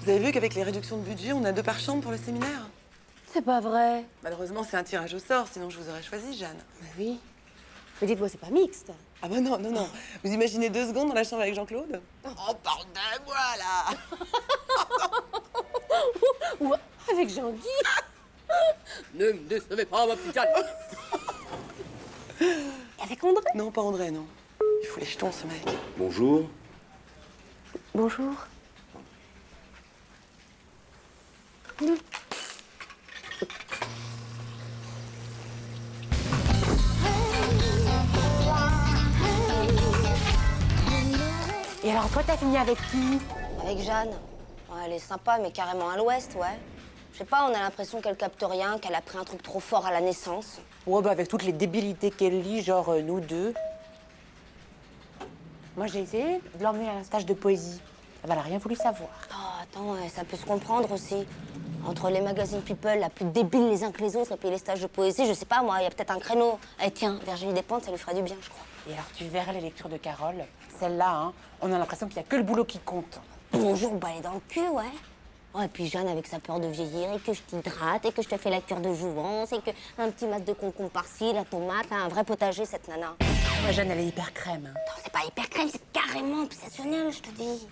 Vous avez vu qu'avec les réductions de budget, on a 2 par chambre pour le séminaire? C'est pas vrai. Malheureusement, c'est un tirage au sort, sinon je vous aurais choisi, Jeanne. Bah oui. Mais dites-moi, c'est pas mixte. Ah bah non, non, non. Vous imaginez 2 secondes dans la chambre avec Jean-Claude? Oh, pardonnez-moi, là. Ou avec Jean-Guy. Ne me décevez pas, ma petite Jeanne. Et avec André. Non, pas André, non. Il faut les jetons, ce mec. Bonjour. Bonjour. Et alors, toi, t'as fini avec qui? Avec Jeanne. Ouais, elle est sympa, mais carrément à l'ouest, ouais. Je sais pas, on a l'impression qu'elle capte rien, qu'elle a pris un truc trop fort à la naissance. Ouais, bah avec toutes les débilités qu'elle lit, genre nous deux. Moi, j'ai essayé de l'emmener à un stage de poésie. Elle n'a rien voulu savoir. Oh, attends, ouais, ça peut se comprendre aussi. Entre les magazines People, la plus débiles les uns que les autres, et puis les stages de poésie, je sais pas, moi, il y a peut-être un créneau. Eh tiens, Virginie Despentes, ça lui ferait du bien, je crois. Et alors, tu verras les lectures de Carole. Celle-là, hein, on a l'impression qu'il n'y a que le boulot qui compte. Bonjour, balai dans le cul, ouais. Oh, et puis Jeanne avec sa peur de vieillir, et que je t'hydrate, et que je te fais la cure de jouvence, et que un petit mat de concombre par-ci, la tomate, un vrai potager, cette nana. Moi, Jeanne, elle est hyper crème. Hein. Non, c'est pas hyper crème, c'est carrément obsessionnel, je te dis.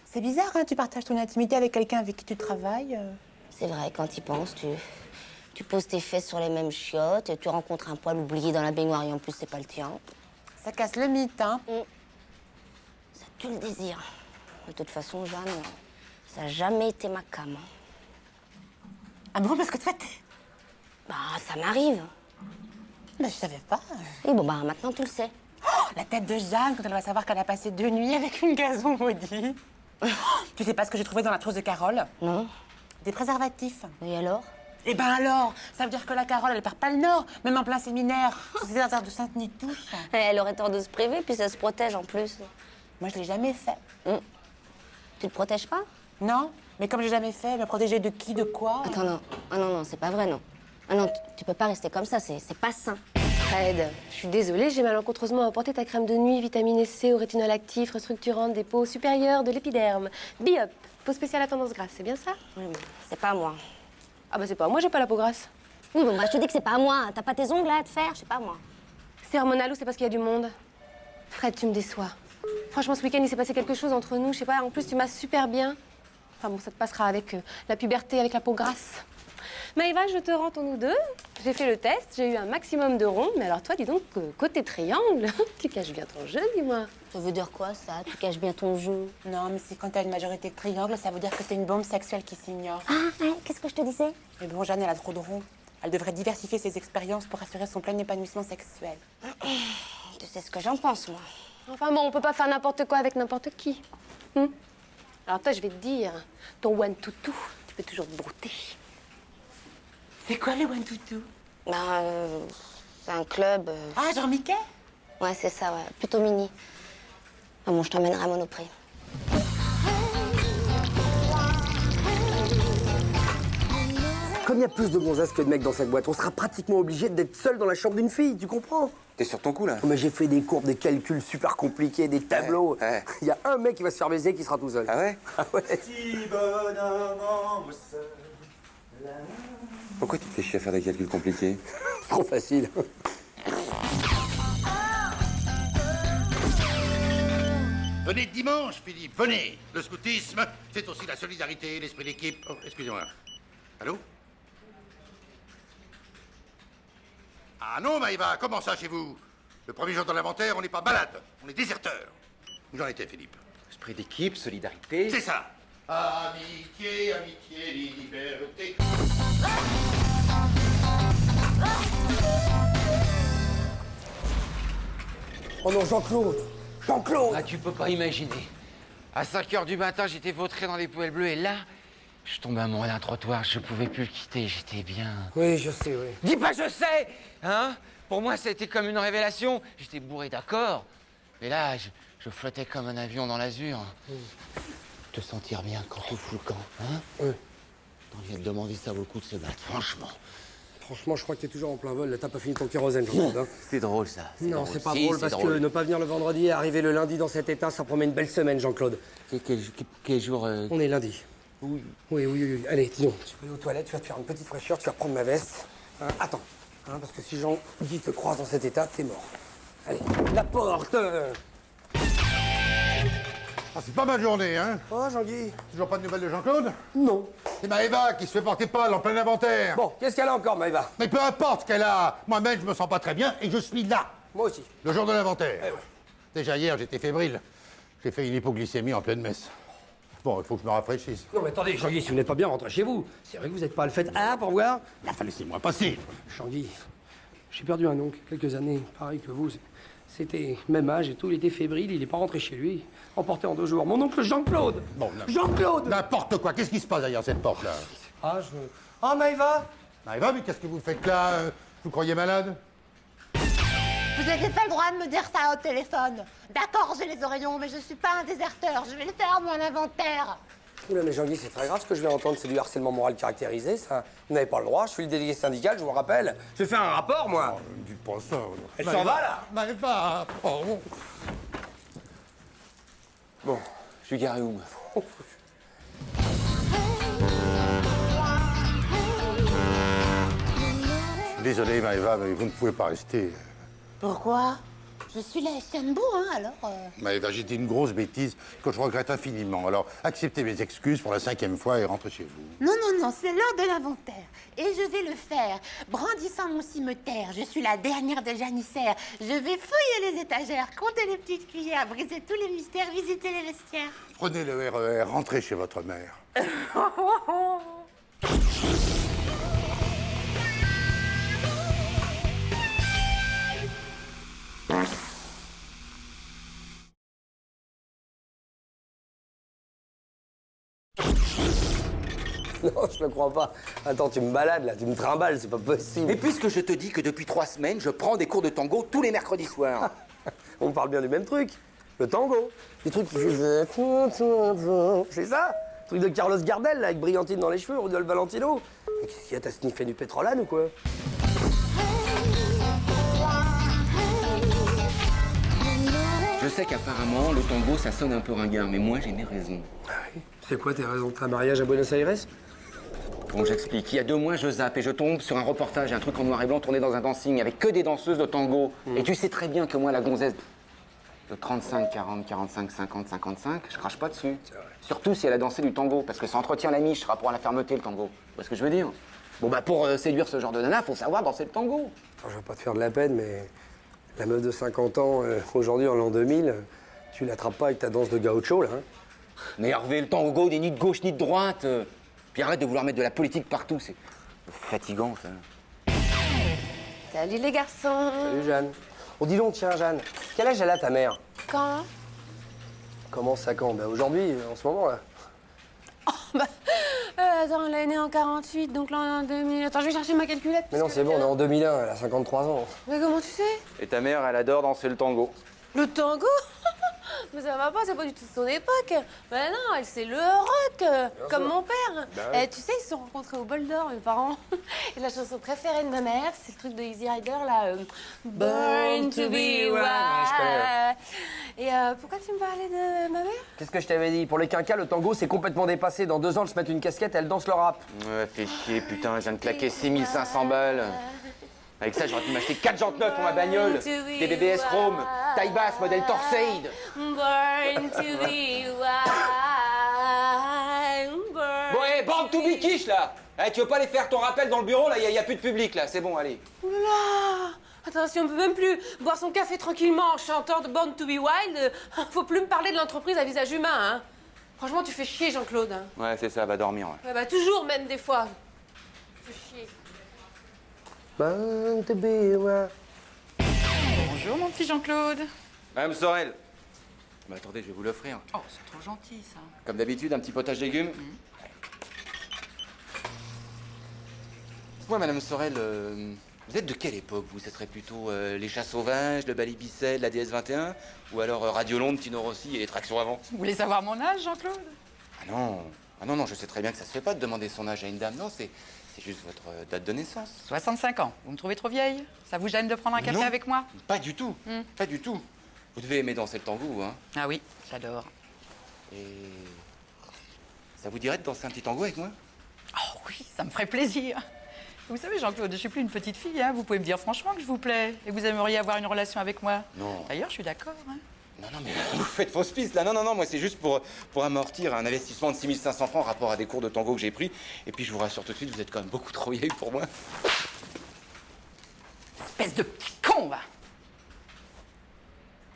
C'est bizarre, hein, tu partages ton intimité avec quelqu'un avec qui tu travailles. C'est vrai, quand tu y penses, tu poses tes fesses sur les mêmes chiottes, et tu rencontres un poil oublié dans la baignoire, et en plus, c'est pas le tien. Ça casse le mythe, hein. Ça tue le désir. De toute façon, Jeanne, ça n'a jamais été ma cam. Ah bon, parce que toi, t'es... Bah, ça m'arrive. Mais je savais pas. Et bon, bah, maintenant, tu le sais. Oh, la tête de Jeanne quand elle va savoir qu'elle a passé 2 nuits avec une gazon maudit. Tu sais pas ce que j'ai trouvé dans la trousse de Carole? Non. Des préservatifs. Et alors? Eh ben alors, ça veut dire que la Carole, elle perd pas le nord, même en plein séminaire. C'est interdit de Sainte-Nid tous. Elle aurait tort de se priver, puis ça se protège en plus. Moi, je l'ai jamais fait. Tu te protèges pas? Non, mais comme j'ai jamais fait, me protéger de qui, de quoi? Attends, non. Ah non, non, c'est pas vrai, non. Ah non, tu peux pas rester comme ça, c'est pas sain. Fred, je suis désolée, j'ai malencontreusement apporté ta crème de nuit, vitamine C, au rétinol actif, restructurante des peaux supérieures de l'épiderme. Biop, peau spéciale à tendance grasse, c'est bien ça? Oui, mais c'est pas à moi. Ah bah c'est pas moi, j'ai pas la peau grasse. Oui, bon, bah, je te dis que c'est pas à moi. T'as pas tes ongles là à te faire, je sais pas moi. C'est hormonal ou c'est parce qu'il y a du monde? Fred, tu me déçois. Franchement, ce week-end, il s'est passé quelque chose entre nous, je sais pas, en plus, tu m'as super bien. Enfin bon, ça te passera avec la puberté, avec la peau grasse. Maëva, je te rends ton nous deux. J'ai fait le test, j'ai eu un maximum de ronds, mais alors toi, dis donc, côté triangle, tu caches bien ton jeu, dis-moi. Ça veut dire quoi, ça? Tu caches bien ton jeu. Non, mais c'est quand t'as une majorité de triangle, ça veut dire que t'es une bombe sexuelle qui s'ignore. Ah, ouais, qu'est-ce que je te disais? Mais bon, Jeanne, elle a trop de ronds. Elle devrait diversifier ses expériences pour assurer son plein épanouissement sexuel. Tu sais ce que j'en pense, moi. Enfin bon, on peut pas faire n'importe quoi avec n'importe qui. Alors toi, je vais te dire, ton one toutou, tu peux toujours te brouter. C'est quoi le One Toutou? Ben, c'est un club. Ah, genre Mickey? Ouais, c'est ça, ouais. Plutôt mini. Ah bon, je t'emmènerai à Monoprix. Comme il y a plus de gonzesses que de mecs dans cette boîte, on sera pratiquement obligé d'être seul dans la chambre d'une fille, tu comprends? T'es sur ton coup, là? Mais j'ai fait des courbes, des calculs super compliqués, des tableaux. Ouais. Il y a un mec qui va se faire baiser qui sera tout seul. Ah ouais? Ah ouais. Pourquoi tu te fais chier à faire des calculs compliqués? Trop facile. Venez dimanche, Philippe, venez. Le scoutisme, c'est aussi la solidarité, l'esprit d'équipe. Oh, excusez-moi. Allô? Ah non, Maïva, comment ça chez vous? Le premier jour de l'inventaire, on n'est pas malade, on est déserteur. Où j'en étais, Philippe? Esprit d'équipe, solidarité... C'est ça. Amitié, amitié, liberté. Oh non, Jean-Claude! Jean-Claude! Ah, tu peux pas imaginer. À 5 h du matin, j'étais vautré dans les poubelles bleues et là, je tombais amoureux d'un trottoir, je pouvais plus le quitter, j'étais bien. Oui, je sais, oui. Dis pas je sais, hein? Pour moi, ça a été comme une révélation. J'étais bourré d'accord, mais là, je flottais comme un avion dans l'azur. Te sentir bien quand tu fous le camp, hein? Oui. T'en viens de demander, ça vaut le coup de se battre, franchement. Franchement, je crois que t'es toujours en plein vol. Là, t'as pas fini ton kérosène, Jean-Claude. Hein. C'est drôle, ça. Non, drôle. c'est pas Si, drôle c'est parce que drôle. ne pas venir le vendredi et arriver le lundi dans cet état, ça promet une belle semaine, Jean-Claude. Quel jour On est lundi. Oui. Allez, dis donc, tu vas aller aux toilettes, tu vas te faire une petite fraîcheur, tu vas prendre ma veste. Hein, attends, hein, parce que si Jean-Guy te croise dans cet état, t'es mort. Allez, la porte Ah, c'est pas ma journée, hein? Oh, Jean-Guy. Toujours pas de nouvelles de Jean-Claude? Non. C'est Maëva qui se fait porter pâle en plein inventaire. Bon, qu'est-ce qu'elle a encore, Maëva? Mais peu importe ce qu'elle a, moi-même je me sens pas très bien et je suis là, Moi aussi. le jour de l'inventaire. Déjà hier, j'étais fébrile. J'ai fait une hypoglycémie en pleine messe. Bon, il faut que je me rafraîchisse. Non, mais attendez, Jean-Guy, si vous n'êtes pas bien, rentrez chez vous. C'est vrai que vous n'êtes pas à le fait. Ah, pour voir? Enfin, laissez-moi passer. Jean-Guy, j'ai perdu un oncle, quelques années, pareil que vous. C'était même âge et tout, il était fébrile, il n'est pas rentré chez lui. Emporté en 2 jours. Mon oncle Jean-Claude! Bon, Jean-Claude! n'importe quoi. Qu'est-ce qui se passe derrière cette porte-là? Ah, Ah, Maëva! Maëva, mais qu'est-ce que vous faites là? Vous croyez malade? Vous n'avez pas le droit de me dire ça au téléphone. D'accord, j'ai les oreillons, mais je suis pas un déserteur. Je vais le faire, mon inventaire. Oula, mais Jean-Guy, c'est très grave ce que je vais entendre, c'est du harcèlement moral caractérisé, ça. Vous n'avez pas le droit, je suis le délégué syndical, je vous rappelle. Je vais faire un rapport, moi. Ne dites pas ça. Elle s'en va, là? Maëva, oh. Bon, je suis garé où, moi? Désolé, Maëva, mais vous ne pouvez pas rester. Pourquoi? Je suis la Estienne-Beau, hein, alors... Maëva, j'ai dit une grosse bêtise que je regrette infiniment. Alors, acceptez mes excuses pour la 5e fois et rentrez chez vous. Non, c'est l'heure de l'inventaire. Et je vais le faire, brandissant mon cimeterre. Je suis la dernière des janissaires. Je vais fouiller les étagères, compter les petites cuillères, briser tous les mystères, visiter les vestiaires. Prenez le RER, rentrez chez votre mère. Non, je ne crois pas. Attends, tu me balades, là, tu me trimbales, c'est pas possible. Et puisque je te dis que depuis 3 semaines, je prends des cours de tango tous les mercredis soirs. On parle bien du même truc. Le tango. Les trucs qui faisaient... C'est ça? Le truc de Carlos Gardel, là, avec brillantine dans les cheveux, Rudolph Valentino. Mais qu'est-ce qu'il y a, t'as sniffé du pétrolane ou quoi? Je sais qu'apparemment, le tango, ça sonne un peu ringard, mais moi, j'ai mes raisons. C'est quoi tes raisons? T'as un mariage à Buenos Aires? Bon, j'explique. Il y a 2 mois, je zappe et je tombe sur un reportage, un truc en noir et blanc tourné dans un dancing avec que des danseuses de tango. Et tu sais très bien que moi, la gonzesse de 35, 40, 45, 50, 55, je crache pas dessus. Surtout si elle a dansé du tango, parce que ça entretient la miche, rapport à la fermeté, le tango. Tu vois ce que je veux dire? Bon, bah, pour séduire ce genre de nana, faut savoir danser le tango. Alors, je veux pas te faire de la peine, mais la meuf de 50 ans, aujourd'hui, en l'an 2000, tu l'attrapes pas avec ta danse de gaucho, là, hein? Mais Hervé, le tango n'est ni de gauche ni de droite. Puis arrête de vouloir mettre de la politique partout, c'est fatigant, ça. Salut les garçons. Salut, Jeanne. Oh, dis donc, tiens, Jeanne, quel âge elle a, ta mère? Quand? Comment ça, quand? Ben, aujourd'hui, en ce moment, là. Attends, elle est née en 48, donc là on est en 2000. Attends, je vais chercher ma calculette. Mais non, parce c'est que- bon, on est en 2001, elle a 53 ans. Mais comment tu sais? Et ta mère, elle adore danser le tango. Le tango? Mais ça va pas, c'est pas du tout son époque. Ben non, elle c'est le rock, comme mon père. Eh, tu sais, ils se sont rencontrés au bol d'or, mes parents. Et la chanson préférée de ma mère, c'est le truc de Easy Rider, là. Born to be wild. je connais. Et pourquoi tu me parlais de ma mère? Qu'est-ce que je t'avais dit? Pour les quinquas, le tango, c'est complètement dépassé. Dans 2 ans, elles se mettent une casquette, elles dansent le rap. Ouais, fais chier, putain, je viens de claquer 6500 balles. Avec ça, j'aurais pu m'acheter 4 jantes neuves pour ma bagnole. Des BBS Chrome, taille basse, modèle Torsade. Born to be wild. Bon, hé, bande to be quiche, là. Eh, tu veux pas aller faire ton rappel dans le bureau, là? Y a plus de public, là. C'est bon, allez. Ouh là là! Attends, si on peut même plus boire son café tranquillement en chantant de Born to be Wild, faut plus me parler de l'entreprise à visage humain, hein. Franchement, tu fais chier, Jean-Claude. Hein. Ouais, c'est ça, va dormir, ouais. Ouais, bah toujours, même des fois. Tu fais chier. Born to be wild. Bonjour, mon petit Jean-Claude. Madame Sorel. Bah, attendez, je vais vous l'offrir. Oh, c'est trop gentil, ça. Comme d'habitude, un petit potage légumes. Moi, Madame Sorel, vous êtes de quelle époque, vous? Ce serait plutôt les chats sauvages, le Balibicel, la DS21? Ou alors Radio Londres, Tino Rossi et les tractions avant? Vous voulez savoir mon âge, Jean-Claude? Ah non, je sais très bien que ça se fait pas de demander son âge à une dame. Non, c'est c'est juste votre date de naissance. 65 ans. Vous me trouvez trop vieille? Ça vous gêne de prendre un café Non. avec moi? Pas du tout, pas du tout. Vous devez aimer danser le tango, hein. Ah oui, j'adore. Et ça vous dirait de danser un petit tango avec moi? Oh oui, ça me ferait plaisir. Vous savez, Jean-Claude, je suis plus une petite fille, hein. Vous pouvez me dire franchement que je vous plais et que vous aimeriez avoir une relation avec moi. Non. D'ailleurs, je suis d'accord, hein. Non, mais vous faites fausse piste, là. Non, moi, c'est juste pour amortir un investissement de 6 500 francs rapport à des cours de tango que j'ai pris. Et puis, je vous rassure tout de suite, vous êtes quand même beaucoup trop vieille pour moi. Espèce de petit con, va.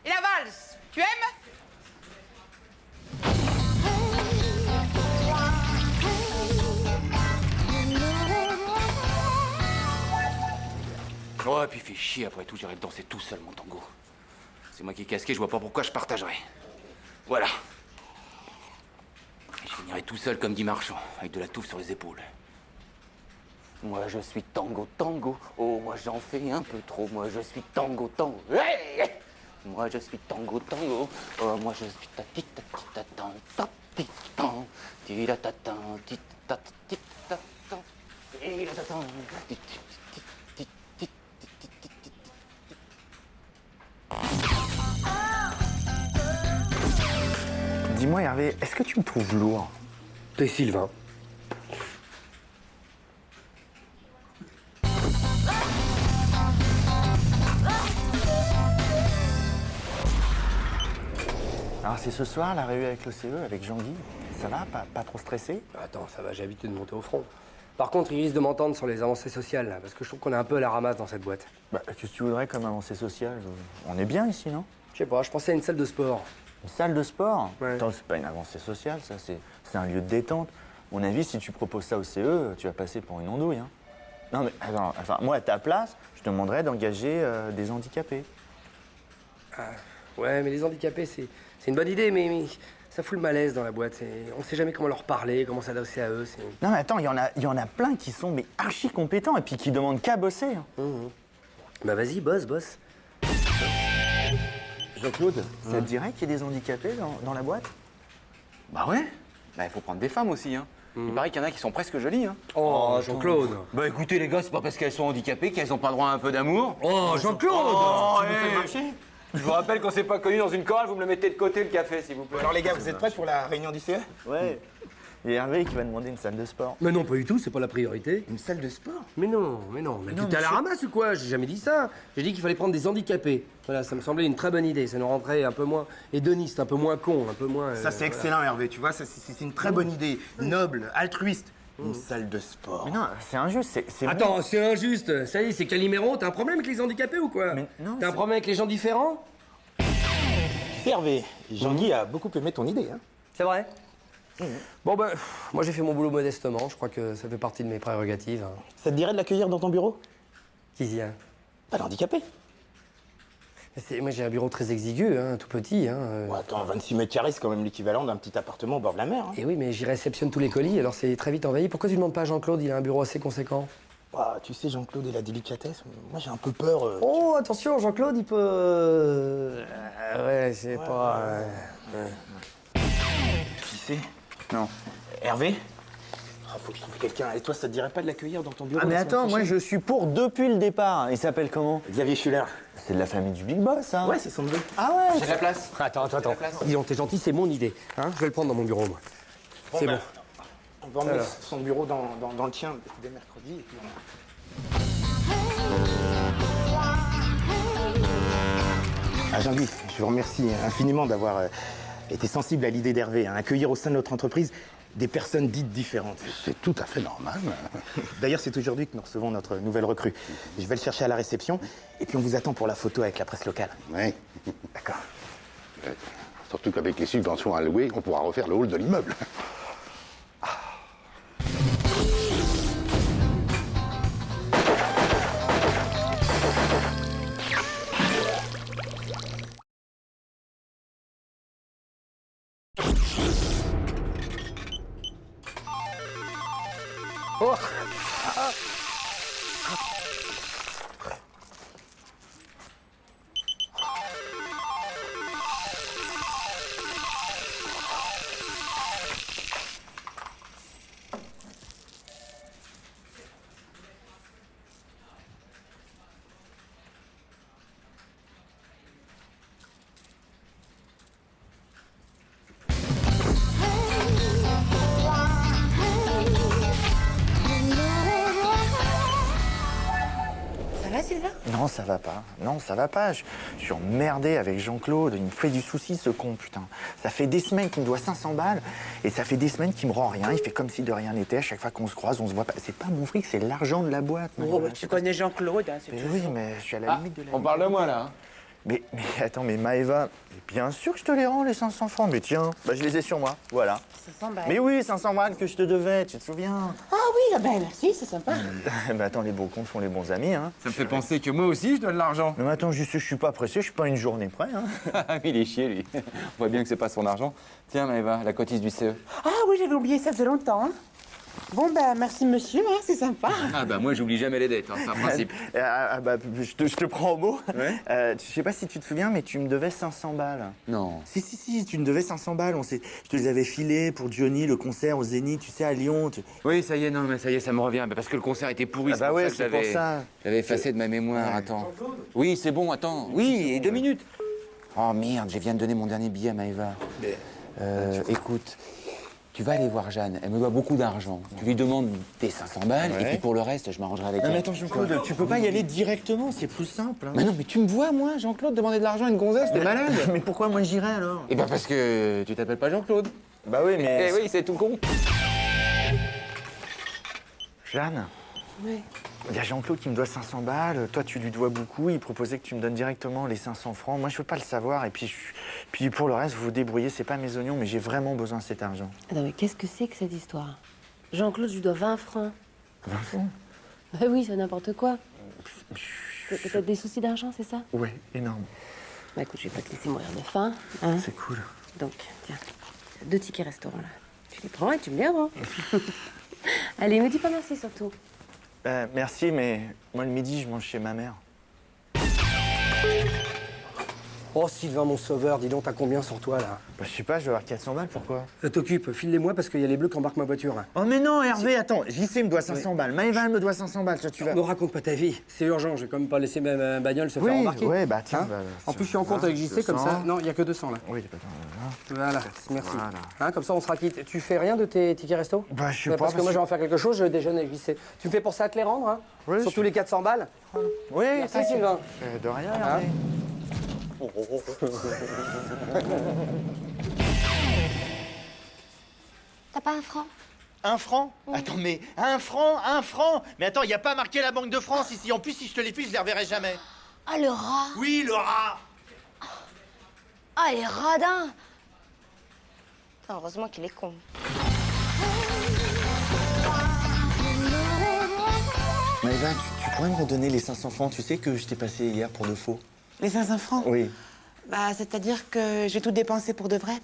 Et la valse, tu aimes? Oh, et puis fait chier, après tout, j'irai danser tout seul, mon tango. C'est moi qui ai casqué, je vois pas pourquoi je partagerais. Voilà. Et je finirai tout seul comme dit Marchand, avec de la touffe sur les épaules. Moi, je suis tango, tango. Oh, moi, j'en fais un peu trop. Moi, je suis tango, tango. Hey! Moi, je suis tango, tango. Oh, moi, je suis ta-ti-ta-ti-ta-tan, ta-ti-tan, ti-la-ta-tan, ti-ta-ta-ti-ta-tan, ti-la-ta-tan, ti-ti-ti-ti-ti-ti-ti-ti. Dis-moi Hervé, est-ce que tu me trouves lourd? T'es Sylvain. Alors c'est ce soir la réunion avec l'OCE, avec Jean-Guy. Ça va? Pas trop stressé? Attends, ça va, j'ai l'habitude de monter au front. Par contre, il risque de m'entendre sur les avancées sociales, là, parce que je trouve qu'on est un peu à la ramasse dans cette boîte. Bah, qu'est-ce que tu voudrais comme avancée sociale? On est bien ici, non? Je sais pas, je pensais à une salle de sport. Une salle de sport? Ouais. Attends, c'est pas une avancée sociale, ça, c'est un lieu de détente. À mon avis, si tu proposes ça au CE, tu vas passer pour une andouille, hein. Non mais, attends, enfin, moi, à ta place, je te demanderais d'engager des handicapés. Ouais, mais les handicapés, c'est une bonne idée, mais ça fout le malaise dans la boîte. On sait jamais comment leur parler, comment s'adresser à eux. Non mais attends, il y en a plein qui sont mais archi compétents et puis qui demandent qu'à bosser, hein. Bah vas-y, bosse. Jean-Claude, ça te dirait qu'il y ait des handicapés dans la boîte? Bah ouais. Bah, il faut prendre des femmes aussi, hein. Il paraît qu'il y en a qui sont presque jolies, hein. Oh, Jean-Claude. Bah écoutez, les gars, c'est pas parce qu'elles sont handicapées qu'elles ont pas droit à un peu d'amour. Oh, Jean-Claude. Oh, Tu me fais marcher? Je vous rappelle qu'on s'est pas connus dans une chorale, vous me le mettez de côté, le café, s'il vous plaît. Alors les gars, vous êtes prêts pour la réunion du CE? Ouais. Et Hervé qui va demander une salle de sport. Mais non, pas du tout, c'est pas la priorité. Une salle de sport? Mais non, mais tu t'es à la ramasse ou quoi? J'ai jamais dit ça. J'ai dit qu'il fallait prendre des handicapés. Voilà, ça me semblait une très bonne idée. Ça nous rendrait un peu moins hédoniste, un peu moins con, un peu moins... Ça c'est excellent Hervé, tu vois, c'est une très bonne idée. Noble, altruiste. Une salle de sport. Mais non, c'est injuste, c'est... Attends, c'est injuste. Ça y est, c'est Calimero. T'as un problème avec les handicapés ou quoi? Mais non, T'as un problème avec les gens différents? Hervé, Jean-Guy a beaucoup aimé ton idée, hein. C'est vrai? Bon ben, moi j'ai fait mon boulot modestement. Je crois que ça fait partie de mes prérogatives. Hein. Ça te dirait de l'accueillir dans ton bureau? Qui y a? Pas l'handicapé. Moi j'ai un bureau très exigu, hein, tout petit. Hein, Bon, attends, 26 mètres carrés, c'est quand même l'équivalent d'un petit appartement au bord de la mer. Hein. Et oui, mais j'y réceptionne tous les colis, alors c'est très vite envahi. Pourquoi tu demandes pas à Jean-Claude? Il a un bureau assez conséquent. Ah, tu sais, Jean-Claude et la délicatesse, moi j'ai un peu peur. Oh, attention, Jean-Claude, il peut... ouais, c'est pas... Qui c'est? Non. Hervé? Ah, faut que je trouve quelqu'un. Et toi, ça te dirait pas de l'accueillir dans ton bureau? Ah mais la semaine attends, moi prochaine? je suis pour depuis le départ. Il s'appelle comment? Xavier Schuller. C'est de la famille du Big Boss, hein? Ouais, c'est son neveu. Ah ouais? J'ai de la place. Attends. Dis donc, t'es gentil, c'est mon idée. Hein, je vais le prendre dans mon bureau, moi. C'est bon. On va emmener Alors. son bureau dans le tien dès mercredi. Et puis Ah, Jean-Guy, je vous remercie infiniment d'avoir été sensible à l'idée d'Hervé, hein, accueillir au sein de notre entreprise des personnes dites différentes. C'est tout à fait normal. D'ailleurs, c'est aujourd'hui que nous recevons notre nouvelle recrue. Je vais le chercher à la réception et puis on vous attend pour la photo avec la presse locale. Oui. D'accord. Surtout qu'avec les subventions allouées, on pourra refaire le hall de l'immeuble. Oh. Non, ça va pas. Non, ça va pas. Je suis emmerdé avec Jean-Claude. Il me fait du souci, ce con, putain. Ça fait des semaines qu'il me doit 500 balles et ça fait des semaines qu'il me rend rien. Il fait comme si de rien n'était. À chaque fois qu'on se croise, on se voit pas. C'est pas mon fric, c'est l'argent de la boîte. Oh, bah, tu connais Jean-Claude, hein, c'est Mais tout. oui, mais je suis à la limite de la On parle de moi, là. Mais attends, mais Maëva, bien sûr que je te les rends, les 500 francs. Mais tiens, bah, je les ai sur moi, voilà. 500 balles. Mais oui, 500 balles que je te devais, tu te souviens? Ah oui, ah ben merci, c'est sympa. Bah attends, les beaux comptes font les bons amis, hein. Ça me fait penser que moi aussi, je dois de l'argent. Mais attends, je suis pas pressé, je suis pas une journée près, hein. Il est chier, lui. On voit bien que c'est pas son argent. Tiens, Maëva, la cotise du CE. Ah oui, j'avais oublié ça faisait longtemps. Hein. Bon, ben merci monsieur, hein, c'est sympa. Ah bah moi, j'oublie jamais les dettes, hein, c'est un principe. Bah, je te prends au mot. Ouais. Je sais pas si tu te souviens, mais tu me devais 500 balles. Non. Si, tu me devais 500 balles. Je te les avais filées pour Johnny, le concert au Zénith, tu sais, à Lyon. Oui, ça y est, non, mais ça y est, ça me revient. Parce que le concert était pourri, Ah bah ouais, c'est pour ça. J'avais effacé de ma mémoire, attends. Oui, c'est bon, attends. Oui, et 2 minutes. Oh merde, je viens de donner mon dernier billet à Maëva. Écoute, tu vas aller voir Jeanne, elle me doit beaucoup d'argent. Tu lui demandes tes 500 balles, et puis pour le reste, je m'arrangerai avec elle. Non mais attends, Jean-Claude, tu peux pas y aller directement, c'est plus simple. Hein. Mais non, mais tu me vois, moi, Jean-Claude, demander de l'argent à une gonzesse, t'es malade. Mais pourquoi moi j'irais alors? Eh ben parce que tu t'appelles pas Jean-Claude. Bah oui, mais... Eh oui, c'est tout con. Jeanne? Oui. Il y a Jean-Claude qui me doit 500 balles, toi tu lui dois beaucoup, il proposait que tu me donnes directement les 500 francs. Moi je veux pas le savoir et puis pour le reste vous vous débrouillez, c'est pas mes oignons mais j'ai vraiment besoin de cet argent. Attends, mais qu'est-ce que c'est que cette histoire? Jean-Claude, je lui dois 20 francs. 20 francs? Bah oui, c'est n'importe quoi. T'as des soucis d'argent, c'est ça? Ouais, énorme. Bah écoute, je vais pas te laisser mourir de faim, hein. C'est cool. Donc, tiens, 2 tickets restaurant là. Tu les prends et tu me les rends. Allez, me dis pas merci surtout. Merci, mais moi le midi je mange chez ma mère. Oh Sylvain, mon sauveur, dis donc, t'as combien sur toi là? Bah je sais pas, je vais avoir 400 balles, pourquoi? Ça t'occupe, file-les-moi parce qu'il y a les bleus qui embarquent ma voiture. Hein. Oh mais non Hervé, attends, JC me doit 500 balles, Maëva elle me doit 500 balles, tu vas... Me raconte pas ta vie, c'est urgent, je vais quand même pas laisser ma bagnole se faire embarquer. Ouais, bah tiens. Hein en plus je suis en compte avec JC comme ça. Non, il y a que 200 là. Oui, Voilà, merci. Voilà. Hein, comme ça on sera quitte. Tu fais rien de tes tickets resto? Bah je sais pas. Parce que moi je vais en faire quelque chose, je déjeune avec JC. Tu me fais pour ça te les rendre, hein? Oui, Surtout les 400 balles? Oui, Merci Sylvain. De rien, Hervé. T'as pas un franc? Un franc? Attends, mais un franc? Mais attends, y a pas marqué la Banque de France ici. En plus, si je te les file, je les reverrai jamais. Ah, le rat! Oui, le rat! Ah, il est radin! Putain, heureusement qu'il est con. Maëva, tu pourrais me redonner les 500 francs, tu sais que je t'ai passé hier pour de faux? Les 500 francs? Oui. Bah, c'est-à-dire que j'ai tout dépensé pour de vrai.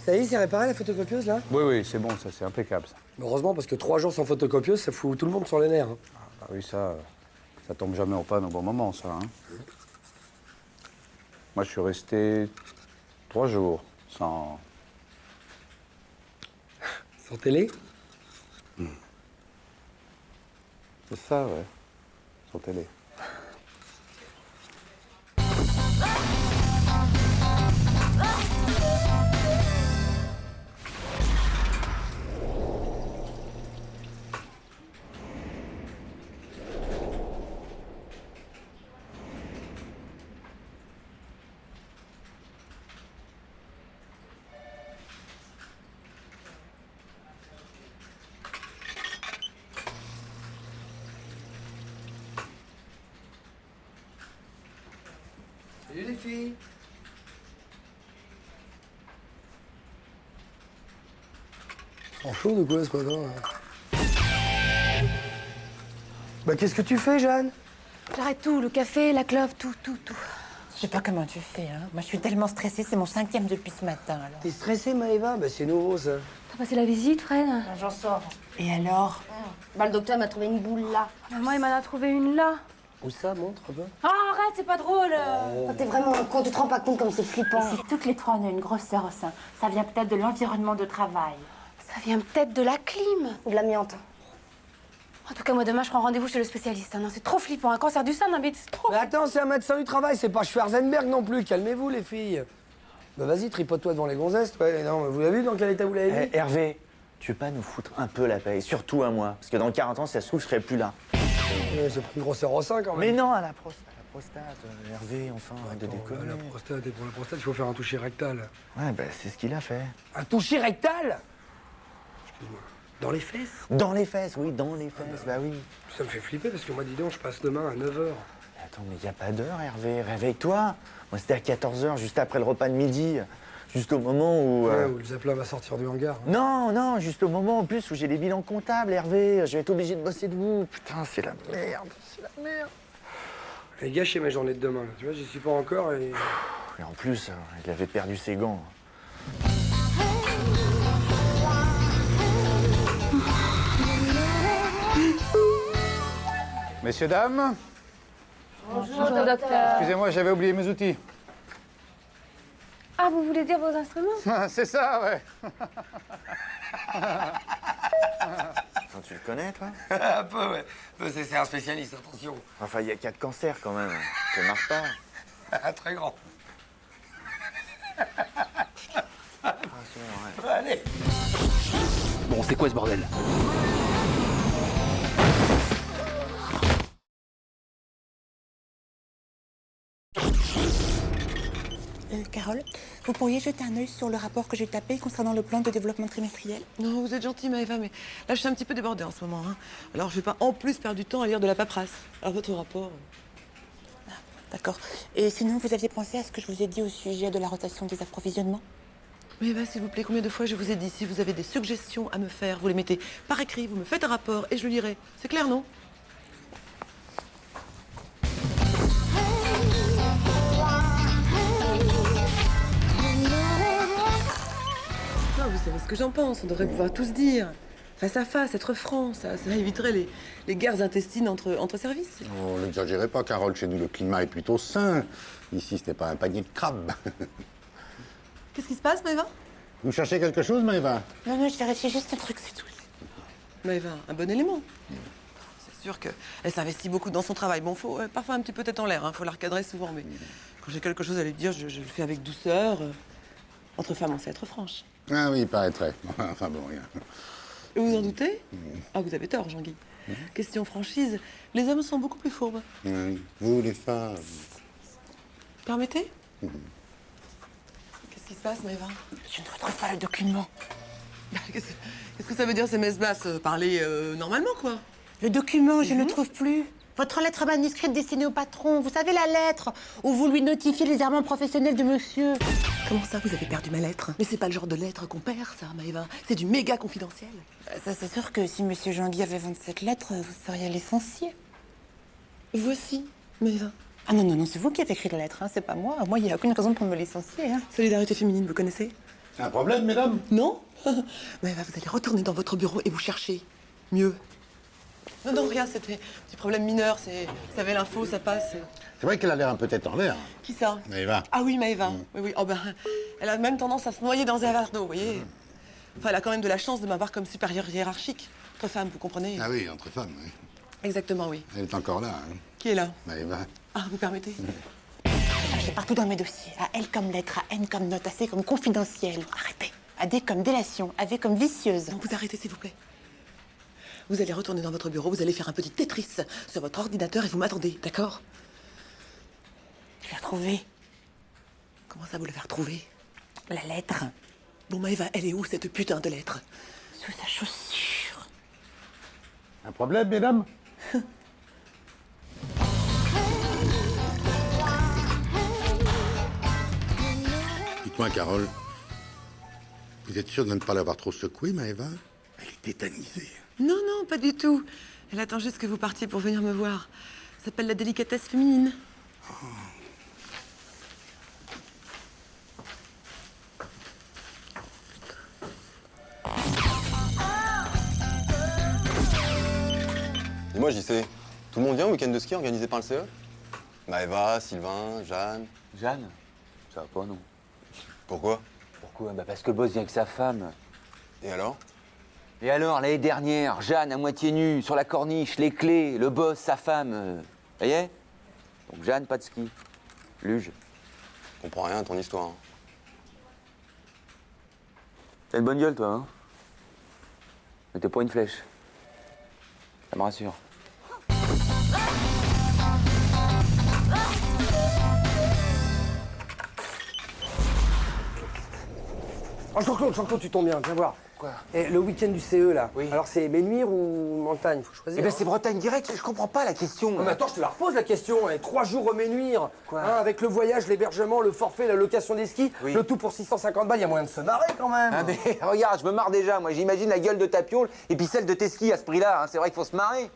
Ça y est, c'est réparé la photocopieuse là? Oui, c'est bon, ça, c'est impeccable, ça. Heureusement, parce que 3 jours sans photocopieuse, ça fout tout le monde sur les nerfs. Hein. Ah oui, ça tombe jamais en panne au bon moment, ça. Hein. Moi, je suis resté 3 jours sans... Sans télé? C'est ça, ouais. Sans télé. Salut les filles. En chaud de quoi ce matin là? Bah qu'est-ce que tu fais, Jeanne? J'arrête tout, le café, la clope, tout. Je sais pas comment tu fais, hein. Moi, je suis tellement stressée, c'est mon 5e depuis ce matin, alors. T'es stressée, Maëva? Bah c'est nouveau, ça. T'as passé la visite, Fred? J'en sors. Et alors? Bah, le docteur m'a trouvé une boule là. Moi, il m'en a trouvé une là. Où ça, montre un peu? Oh, arrête, c'est pas drôle. Toi, t'es vraiment un con, tu te rends pas compte comme c'est flippant. Si toutes les trois on a une grosseur au sein, ça vient peut-être de l'environnement de travail. Ça vient peut-être de la clim. Ou de l'amiante. En tout cas, moi, demain, je prends rendez-vous chez le spécialiste. Non, c'est trop flippant. Un cancer du sein, non, mais c'est trop... Mais attends, c'est un médecin du travail, c'est pas Schwarzenberg non plus. Calmez-vous, les filles. Bah vas-y, tripote-toi devant les gonzesses, toi. Non, vous l'avez vu dans quel état vous l'avez vu? Hervé, Tu veux pas nous foutre un peu la paix, surtout à moi? Parce que dans 40 ans, si ça se trouve, je serai plus là. J'ai pris une grosseur au sein quand même. Mais non, à la prostate, Hervé, enfin, arrête de déconner. La prostate, et pour la prostate, il faut faire un toucher rectal. Ouais, bah c'est ce qu'il a fait. Un toucher rectal? Excuse-moi. Dans les fesses? Dans les fesses, oui, dans les fesses, bah oui. Ça me fait flipper parce que moi, dis donc, je passe demain à 9h. Attends, mais y a pas d'heure, Hervé, réveille-toi. Moi, c'était à 14h, juste après le repas de midi. Juste au moment où... Ouais, où le Zeppelin va sortir du hangar. Non, juste au moment en plus où j'ai les bilans comptables, Hervé. Je vais être obligé de bosser debout. Putain, c'est la merde, c'est la merde. Elle est gâchée mes journées de demain, là. Tu vois, j'y suis pas encore et... Et en plus, il avait perdu ses gants. Messieurs, dames, Bonjour, docteur. excusez-moi, j'avais oublié mes outils. Ah, vous voulez dire vos instruments? C'est ça, ouais. Tu le connais, toi? Un peu, ouais. C'est un spécialiste, attention. Enfin, il y a 4 cancers, quand même. Ça marche pas. Très grand. Allez. Bon, c'est quoi ce bordel? Carole, vous pourriez jeter un œil sur le rapport que j'ai tapé concernant le plan de développement trimestriel? Non, vous êtes gentille, Maëva, mais là, je suis un petit peu débordée en ce moment. Hein. Alors, je vais pas en plus perdre du temps à lire de la paperasse. Alors, votre rapport... D'accord. Et sinon, vous aviez pensé à ce que je vous ai dit au sujet de la rotation des approvisionnements? Maëva, s'il vous plaît, combien de fois je vous ai dit, si vous avez des suggestions à me faire, vous les mettez par écrit, vous me faites un rapport et je le lirai. C'est clair, non? Ah, vous savez ce que j'en pense, on devrait pouvoir tout se dire. Face à face, être franc, ça éviterait les guerres intestines entre services. Oh, n'exagérez pas, Carole. Chez nous, le climat est plutôt sain. Ici, ce n'est pas un panier de crabes. Qu'est-ce qui se passe, Maëva? Vous cherchez quelque chose, Maëva? Non, je vérifie juste un truc, c'est tout. Maëva, un bon élément. C'est sûr qu'elle s'investit beaucoup dans son travail. Bon, faut parfois un petit peu tête en l'air, hein, faut la recadrer souvent, mais quand j'ai quelque chose à lui dire, je le fais avec douceur. Entre femmes, on sait être franche. Ah oui, il paraîtrait. Enfin bon, rien. Et vous en doutez? Ah, vous avez tort, Jean-Guy. Question franchise, les hommes sont beaucoup plus fourbes. Oui. Vous, les femmes... Permettez? Qu'est-ce qui se passe, Maëva? Je ne retrouve pas le document. Qu'est-ce que ça veut dire, ces messes basses? Parler normalement, quoi. Le document, je ne le trouve plus. Votre lettre manuscrite destinée au patron, vous savez la lettre où vous lui notifiez les errements professionnels de monsieur. Comment ça, vous avez perdu ma lettre? Mais c'est pas le genre de lettre qu'on perd, ça, Maëva. C'est du méga confidentiel. Ça, c'est sûr que si monsieur Jean-Guy avait 27 lettres, vous seriez licencié. Voici, Maëva. Ah non, c'est vous qui avez écrit la lettre, hein, c'est pas moi. Moi, il n'y a aucune raison pour me licencier. Hein. Solidarité féminine, vous connaissez? Un problème, mesdames? Non. Maëva, vous allez retourner dans votre bureau et vous cherchez mieux. Non, rien, c'était un petit problème mineur. Vous savez, l'info, ça passe. C'est vrai qu'elle a l'air un peu tête en l'air. Qui ça? Maëva. Ah oui, Maëva. Oui. Oh ben, elle a même tendance à se noyer dans un verre d'eau, vous voyez. Enfin, elle a quand même de la chance de m'avoir comme supérieure hiérarchique. Entre femmes, vous comprenez? Ah oui, entre femmes, oui. Exactement, oui. Elle est encore là, hein. Qui est là? Maëva. Ah, vous permettez? J'ai partout dans mes dossiers. À L comme lettre, à N comme note, à C comme confidentiel. Arrêtez. À D comme délation, à V comme vicieuse. Non, vous arrêtez, s'il vous plaît. Vous allez retourner dans votre bureau, vous allez faire un petit Tetris sur votre ordinateur et vous m'attendez, d'accord? Je l'ai retrouvée. Comment ça, vous l'avez retrouvée? La lettre. Bon, Maëva, elle est où, cette putain de lettre? Sous sa chaussure. Un problème, mesdames? Dites-moi, Carole, vous êtes sûre de ne pas l'avoir trop secouée, Maëva? Elle est tétanisée. Non, pas du tout. Elle attend juste que vous partiez pour venir me voir. Ça s'appelle la délicatesse féminine. Dis-moi, j'y sais. Tout le monde vient au week-end de ski organisé par le CE? Maëva, Sylvain, Jeanne. Jeanne? Ça va pas, non. Pourquoi? Pourquoi? Bah parce que le boss vient avec sa femme. Et alors? Et alors, l'année dernière, Jeanne à moitié nue, sur la corniche, les clés, le boss, sa femme. Ça y est? Donc Jeanne, pas de ski. Luge. Je comprends rien à ton histoire. Hein. T'as une bonne gueule, toi, hein? Mais t'es pas une flèche. Ça me rassure. Oh, Jean-Claude, tu tombes bien, viens voir. Quoi? Et le week-end du CE, là. Oui. Alors, c'est Ménuire ou montagne? Faut choisir. Eh ben c'est Bretagne direct, je comprends pas la question. Non, mais attends, je te la repose la question. 3 jours au Ménuire. Quoi? Avec le voyage, l'hébergement, le forfait, la location des skis, Oui. le tout pour 650 balles, il y a moyen de se marrer quand même. Ah mais regarde, je me marre déjà, moi j'imagine la gueule de ta piole et puis celle de tes skis à ce prix-là, hein. C'est vrai qu'il faut se marrer.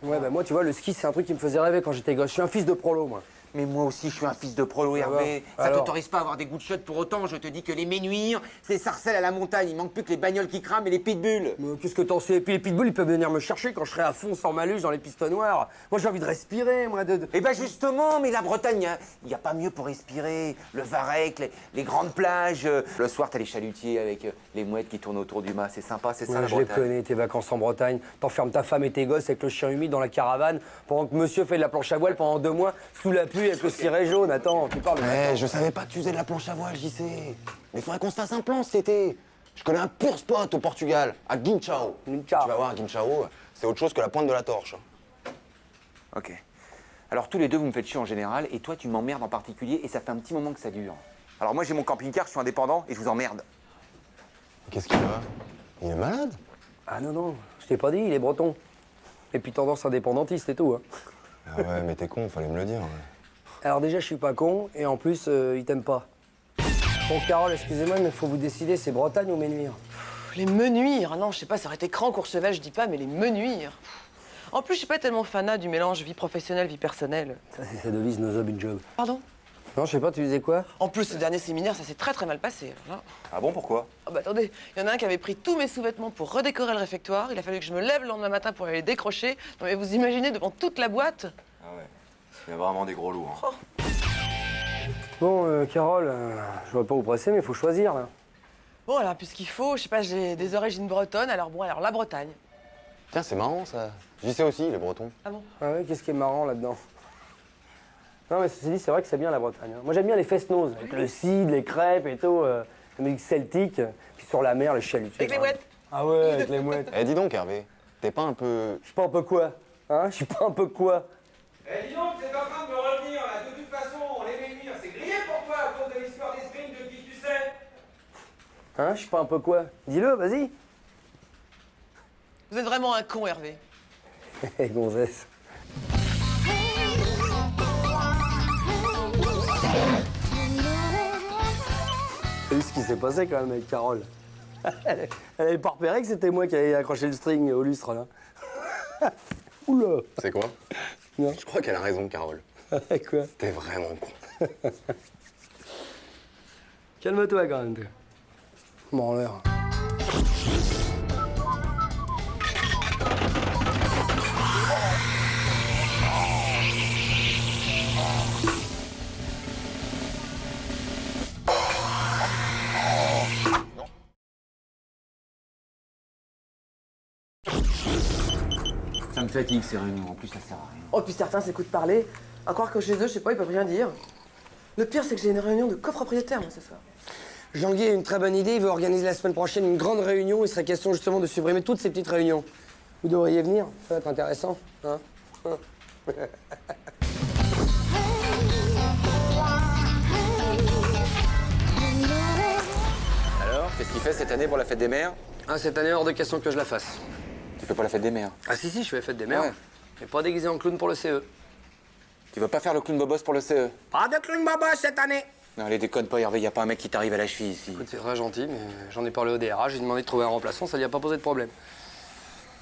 Ouais, bah moi, tu vois, le ski, c'est un truc qui me faisait rêver quand j'étais gosse. Je suis un fils de prolo, moi. Mais moi aussi, je suis un fils de prolo, Hervé. Ça Alors t'autorise pas à avoir des goûts de shot pour autant. Je te dis que les Ménuires, c'est sarcelles à la montagne. Il manque plus que les bagnoles qui crament et les pitbulls. Mais qu'est-ce que t'en sais? Et puis les pitbulls, ils peuvent venir me chercher quand je serai à fond sans malus dans les pistes noires. Moi, j'ai envie de respirer, moi. Eh ben justement, mais la Bretagne, il y a pas mieux pour respirer. Le Varec, les grandes plages. Le soir, t'as les chalutiers avec les mouettes qui tournent autour du mât. C'est sympa, c'est ça Ouais, la je les Bretagne. connais, tes vacances en Bretagne. T'enfermes ta femme et tes gosses avec le chien humide dans la caravane pendant que monsieur fait de la planche à voile pendant 2 mois sous la pluie avec le ciré jaune. Attends, tu parles de vacances. Je savais pas que tu faisais de la planche à voile, j'y sais. Mais faudrait qu'on se fasse un plan cet été. Je connais un pur spot au Portugal, à Guinchao. Tu vas voir, Guinchao, c'est autre chose que la pointe de la torche. Ok. Alors tous les deux, vous me faites chier en général, et toi, tu m'emmerdes en particulier, et ça fait un petit moment que ça dure. Alors moi, j'ai mon camping-car, je suis indépendant, et je vous emmerde. Qu'est-ce qu'il a? Il est malade? Ah non, je t'ai pas dit, il est breton. Et puis tendance indépendantiste et tout. Hein. Ah ouais, mais t'es con, fallait me le dire. Ouais. Alors déjà, je suis pas con, et en plus, il t'aime pas. Bon, Carole, excusez-moi, mais faut vous décider, c'est Bretagne ou Ménuire? Les Menuires, ah non, je sais pas, ça aurait été cran, Courchevel, je dis pas, mais les Menuires. En plus, je suis pas tellement fanat du mélange vie professionnelle, vie personnelle. Ça, c'est sa devise, no job in job. Pardon? Non, je sais pas, tu disais quoi? En plus, ce dernier séminaire, ça s'est très très mal passé. Alors là. Ah bon, pourquoi? Ah bah attendez, il y en a un qui avait pris tous mes sous-vêtements pour redécorer le réfectoire. Il a fallu que je me lève le lendemain matin pour aller les décrocher. Non mais vous imaginez devant toute la boîte? Ah ouais, il y a vraiment des gros lourds. Hein. Bon, Carole, je voudrais pas vous presser, mais il faut choisir, là. Bon alors, puisqu'il faut, je sais pas, j'ai des origines bretonnes, alors bon, alors la Bretagne. Tiens, c'est marrant ça. J'y sais aussi, les Bretons. Ah bon? Ah ouais, qu'est-ce qui est marrant là-dedans? Non, mais ceci dit, c'est vrai que c'est bien la Bretagne. Hein. Moi, j'aime bien les fest-noz, avec le cidre, les crêpes et tout, la musique celtique, puis sur la mer, les chalutiers. Avec les mouettes? Ah ouais, avec les mouettes. Eh, dis donc, Hervé, t'es pas un peu... Je suis pas un peu quoi? Hein? Je suis pas un peu quoi? Eh dis donc, c'est en train de me revenir là. De toute façon, les Ménuires, c'est grillé pour toi à cause de l'histoire des springs de qui tu sais. Hein? Je suis pas un peu quoi? Dis-le, vas-y. Vous êtes vraiment un con, Hervé. Hé, gonzesse. T'as vu ce qui s'est passé quand même avec Carole? Elle avait pas repéré que c'était moi qui avais accroché le string au lustre, là. Oula! C'est quoi? Non. Je crois qu'elle a raison, Carole. Quoi? T'es vraiment con. Calme-toi quand même. Bon, en l'air. Ça me fatigue ces réunions, en plus ça sert à rien. Oh, puis certains s'écoutent parler. À croire que chez eux, je sais pas, ils peuvent rien dire. Le pire, c'est que j'ai une réunion de copropriétaires, moi, ce soir. Jean-Guy a une très bonne idée. Il veut organiser la semaine prochaine une grande réunion. Il serait question justement de supprimer toutes ces petites réunions. Vous devriez venir. Ça va être intéressant. Hein? Alors, qu'est-ce qu'il fait cette année pour la fête des mères? Ah, cette année, hors de question que je la fasse. Tu fais pas la fête des mères? Ah si, je fais la fête des mères. Ouais. Mais pas déguisé en clown pour le CE. Tu vas pas faire le clown bobos pour le CE? Pas de clown bobos cette année! Non, allez, déconne pas, Hervé, y a pas un mec qui t'arrive à la cheville ici. Écoute, c'est très gentil, mais j'en ai parlé au DRH, j'ai demandé de trouver un remplaçant, ça lui a pas posé de problème.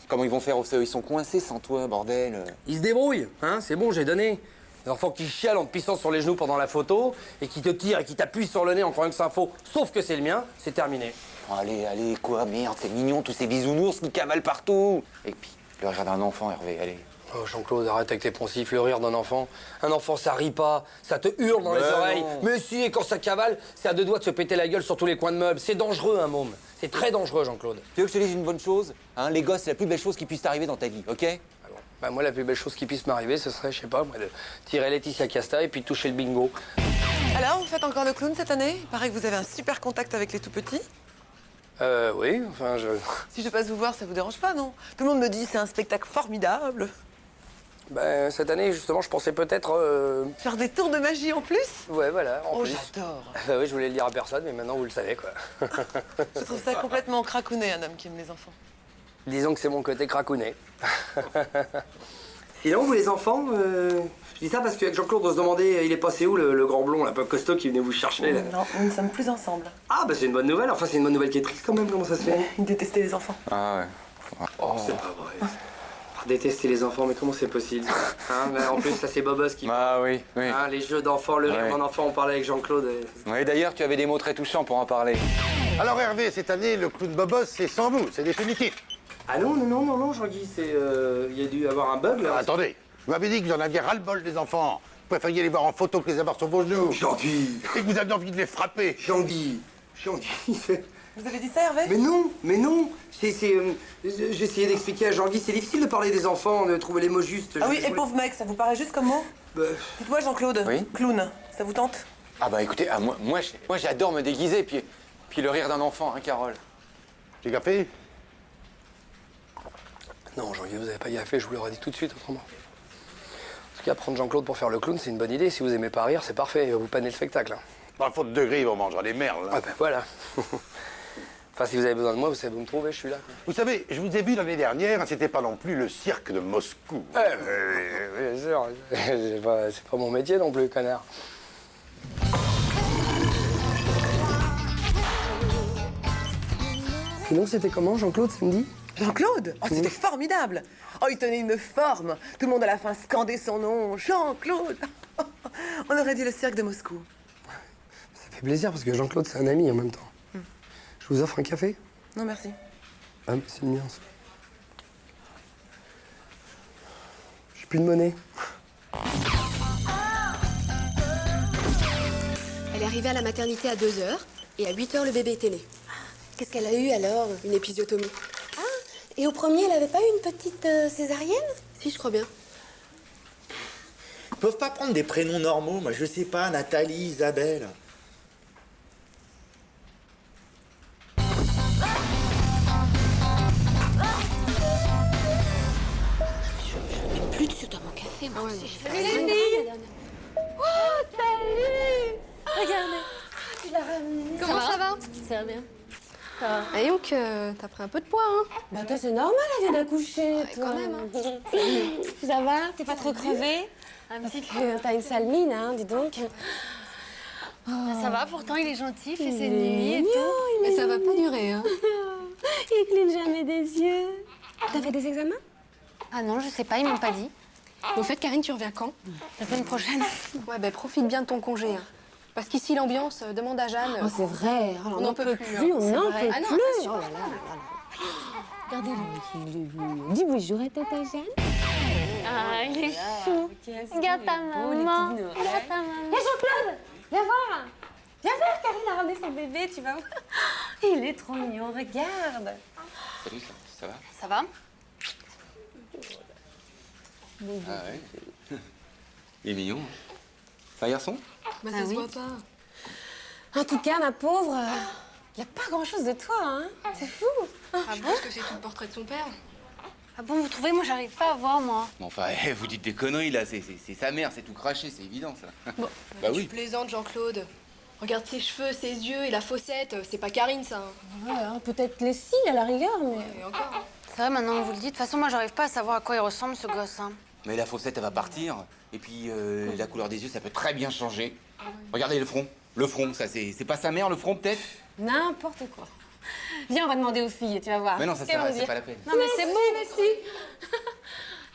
Comment ils vont faire au CE? Ils sont coincés sans toi, bordel. Ils se débrouillent, hein, c'est bon, j'ai donné. Les enfants qui chialent en te pissant sur les genoux pendant la photo, et qui te tirent et qui t'appuient sur le nez en croyant que c'est un faux, sauf que c'est le mien, c'est terminé. Oh, allez, quoi, merde, c'est mignon, tous ces bisounours qui cavalent partout. Et puis, le rire d'un enfant, Hervé, allez. Oh, Jean-Claude, arrête avec tes poncifs, le rire d'un enfant. Un enfant, ça rit pas, ça te hurle dans les oreilles. Non. Mais si, et quand ça cavale, c'est à 2 doigts de se péter la gueule sur tous les coins de meubles. C'est dangereux, un môme. C'est très dangereux, Jean-Claude. Tu veux que je te dise une bonne chose? Hein, les gosses, c'est la plus belle chose qui puisse t'arriver dans ta vie, ok? Alors, bah, moi, la plus belle chose qui puisse m'arriver, ce serait, je sais pas, moi, de tirer Laetitia Casta et puis de toucher le bingo. Alors, vous faites encore le clown cette année? Il paraît que vous avez un super contact avec les tout-petits. Oui, enfin, Si je passe vous voir, ça vous dérange pas, non? Tout le monde me dit c'est un spectacle formidable. Ben, cette année, justement, je pensais peut-être... Faire des tours de magie en plus? Ouais, voilà, en Oh, plus. j'adore. Bah oui, je voulais le dire à personne, mais maintenant, vous le savez, quoi. Je trouve ça complètement cracounet, un homme qui aime les enfants. Disons que c'est mon côté cracounet. Sinon, vous, les enfants, je dis ça parce qu'avec Jean-Claude, on se demandait, il est passé où, le grand blond, un peu costaud, qui venait vous chercher, là? Non, nous ne sommes plus ensemble. Ah, bah c'est une bonne nouvelle. Enfin, c'est une bonne nouvelle qui est triste, quand même. Comment ça se fait? Il détestait les enfants. Ah ouais. Oh, c'est pas vrai. Détester les enfants, mais comment c'est possible? Hein, en plus, ça, c'est Bobos qui... Ah oui, oui. Hein, les jeux d'enfants, le rire d'un enfant, on parlait avec Jean-Claude. Oui, d'ailleurs, tu avais des mots très touchants pour en parler. Alors Hervé, cette année, le clown Bobos, c'est sans vous, c'est définitif. Ah non, Jean-Guy, c'est... Il y a dû avoir un bug, là. Attendez, vous m'avez dit que vous en aviez ras-le-bol des enfants. Vous préfériez les voir en photo que les avoir sur vos genoux. Jean-Guy! Et que vous aviez envie de les frapper. Jean-Guy, Vous avez dit ça, Hervé? Mais non. J'ai essayé d'expliquer à Jean-Guy, c'est difficile de parler des enfants, de trouver les mots justes. Ah oui, et pauvre mec, ça vous paraît juste comme mot? Dites-moi, Jean-Claude, Oui clown, ça vous tente? Ah bah écoutez, moi j'adore me déguiser, puis le rire d'un enfant, hein, Carole. J'ai gaffé? Non, Jean-Guy, vous avez pas gaffé, je vous l'aurais dit tout de suite autrement. En tout cas, prendre Jean-Claude pour faire le clown, c'est une bonne idée. Si vous aimez pas rire, c'est parfait, il va vous panner le spectacle. Dans le fond de degré, on mangera des merles. Ah ben voilà. Enfin, si vous avez besoin de moi, vous savez où me trouver, je suis là. Quoi. Vous savez, je vous ai vu l'année dernière, c'était pas non plus le cirque de Moscou. Bien sûr, c'est pas mon métier non plus, connard. Sinon, c'était comment, Jean-Claude, samedi? Jean-Claude? Oh, c'était formidable! Oh, il tenait une forme. Tout le monde à la fin scandait son nom. Jean-Claude! On aurait dit le cirque de Moscou. Ça fait plaisir parce que Jean-Claude, c'est un ami en même temps. Je vous offre un café? Non, merci. Ah, mais c'est le mien, ça. J'ai plus de monnaie. Elle est arrivée à la maternité à 2h et à 8h, le bébé était né. Qu'est-ce qu'elle a eu alors? Une épisiotomie. Ah, et au premier, elle avait pas eu une petite césarienne? Si, je crois bien. Ils peuvent pas prendre des prénoms normaux, moi je sais pas, Nathalie, Isabelle. Plus de sucre dans mon café, moi aussi. Salut les filles! Oh, salut! Regardez, tu l'as ramené. Comment ça va? Ça va bien. Et donc, t'as pris un peu de poids, hein? Bah toi, c'est normal, elle vient d'accoucher, toi. Quand même, hein. Ça va? T'es pas trop crevée? Un petit peu. T'as une sale mine, hein, dis donc. Ça va, pourtant, il est gentil, il fait ses Il est nuits et mignon, tout. Mais ça va pas durer, hein. Il cligne jamais des yeux. T'as fait des examens? Ah non, je sais pas, ils m'ont pas dit. Mais au fait, Karine, tu reviens quand? La semaine prochaine. Ouais, ben profite bien de ton congé, hein. Parce qu'ici, l'ambiance, demande à Jeanne. Oh, c'est vrai. Oh, on n'en peut plus. On C'est n'en vrai. peut Ah non, plus. c'est Oh là là là là. Regardez-le, il est mignon. Dis bonjour à tata Jeanne. Ah, il est chou. Regarde ta maman. Regarde ta maman. Hé, Jean-Claude, viens voir. Viens voir, Karine a ramené son bébé, tu vas voir. Il est trop mignon, regarde. Salut, ça va? Ça va? Ah ouais. Il est mignon. C'est un garçon? Bah, Ah ça se oui. voit pas. En tout cas, ma pauvre, il n'y a pas grand-chose de toi, hein. C'est fou. Ah bon? Parce que c'est tout le portrait de son père. Ah bon, vous trouvez? Moi, j'arrive pas à voir, moi. Mais enfin, vous dites des conneries là, c'est sa mère, c'est tout craché, c'est évident ça. Bon, Bah tu oui. plaisantes, Jean-Claude. Regarde ses cheveux, ses yeux et la fossette. C'est pas Karine, ça. Ouais, hein, peut-être les cils, à la rigueur, mais... Et encore. C'est vrai, maintenant que vous le dites. De toute façon, moi, j'arrive pas à savoir à quoi il ressemble, ce gosse, hein. Mais la fossette, elle va partir. Et puis, la couleur des yeux, ça peut très bien changer. Regardez le front. Le front, ça, c'est pas sa mère, le front, peut-être? N'importe quoi. Viens, on va demander aux filles, tu vas voir. Mais non, ça Qu'elles vont c'est dire. pas la peine. Non, mais c'est bon. Mais si.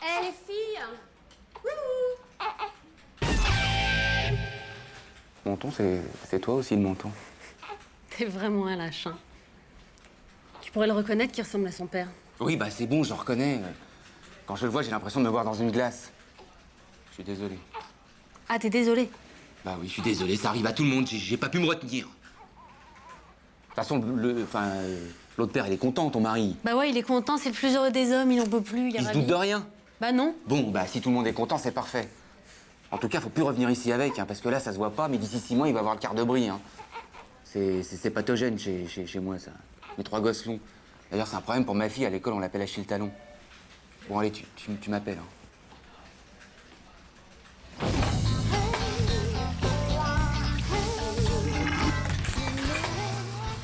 Eh, les filles. Menton, c'est toi aussi, le menton. T'es vraiment un lâche, hein. Tu pourrais le reconnaître qui ressemble à son père. Oui, bah c'est bon, je le reconnais. Quand je le vois, j'ai l'impression de me voir dans une glace. Je suis désolé. Ah, t'es désolé. Bah oui, je suis désolé, ça arrive à tout le monde, j'ai pas pu me retenir. De toute façon, l'autre père, il est content, ton mari. Bah ouais, il est content, c'est le plus heureux des hommes, il n'en peut plus, Il se doute de rien. Bah non. Bon, bah si tout le monde est content, c'est parfait. En tout cas, faut plus revenir ici avec, hein, parce que là, ça se voit pas, mais d'ici 6 mois, il va avoir le quart de bris. Hein. C'est pathogène chez moi, ça. Les 3 gosses longs. D'ailleurs, c'est un problème pour ma fille. À l'école, on l'appelle Achille Talon. Bon, allez, tu m'appelles. Hein.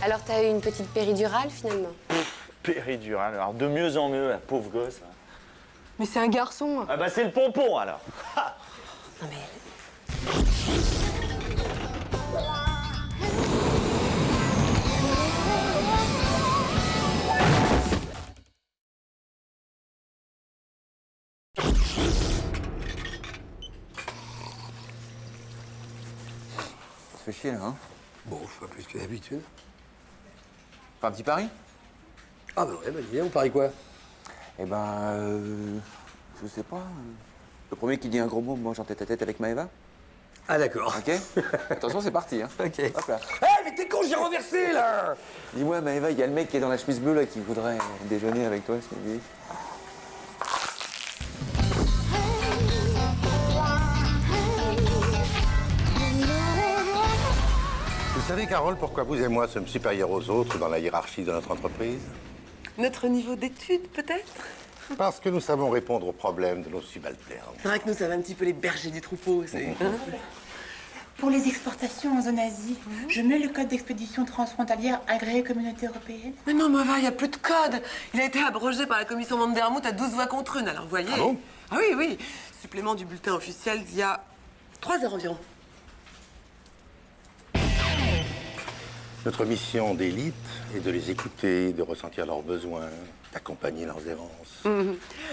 Alors, t'as eu une petpetite péridurale, finalement? Péridurale, alors de mieux en mieux, la pauvre gosse. Mais c'est un garçon. Ah bah c'est le pompon, alors. Ha. Non, mais... Ça se fait chier, là, hein? Bon, pas plus que d'habitude. Pas un petit pari? Ah bah ouais, bah dis, on parie quoi? Eh ben, je sais pas. Le premier qui dit un gros mot mange en tête-à-tête avec Maëva? Ah d'accord. Ok. Attention, c'est parti, hein. Ok. Hop là. Eh, mais t'es con, j'ai renversé, là! Dis-moi, Maëva, il y a le mec qui est dans la chemise bleue, là, qui voudrait déjeuner avec toi ce midi. Vous savez, Carole, pourquoi vous et moi sommes supérieurs aux autres dans la hiérarchie de notre entreprise? Notre niveau d'études, peut-être? Parce que nous savons répondre aux problèmes de nos subalternes. C'est vrai que nous, ça va un petit peu les bergers du troupeau. Pour les exportations en zone Asie, je mets le code d'expédition transfrontalière agréé Communauté européenne. Mais non, Maëva, il n'y a plus de code. Il a été abrogé par la commission Vandermouth à 12 voix contre 1. Alors, vous voyez... Ah bon? Ah oui, oui. Supplément du bulletin officiel d'il y a 3 heures environ. Notre mission d'élite est de les écouter, de ressentir leurs besoins, d'accompagner leurs errances.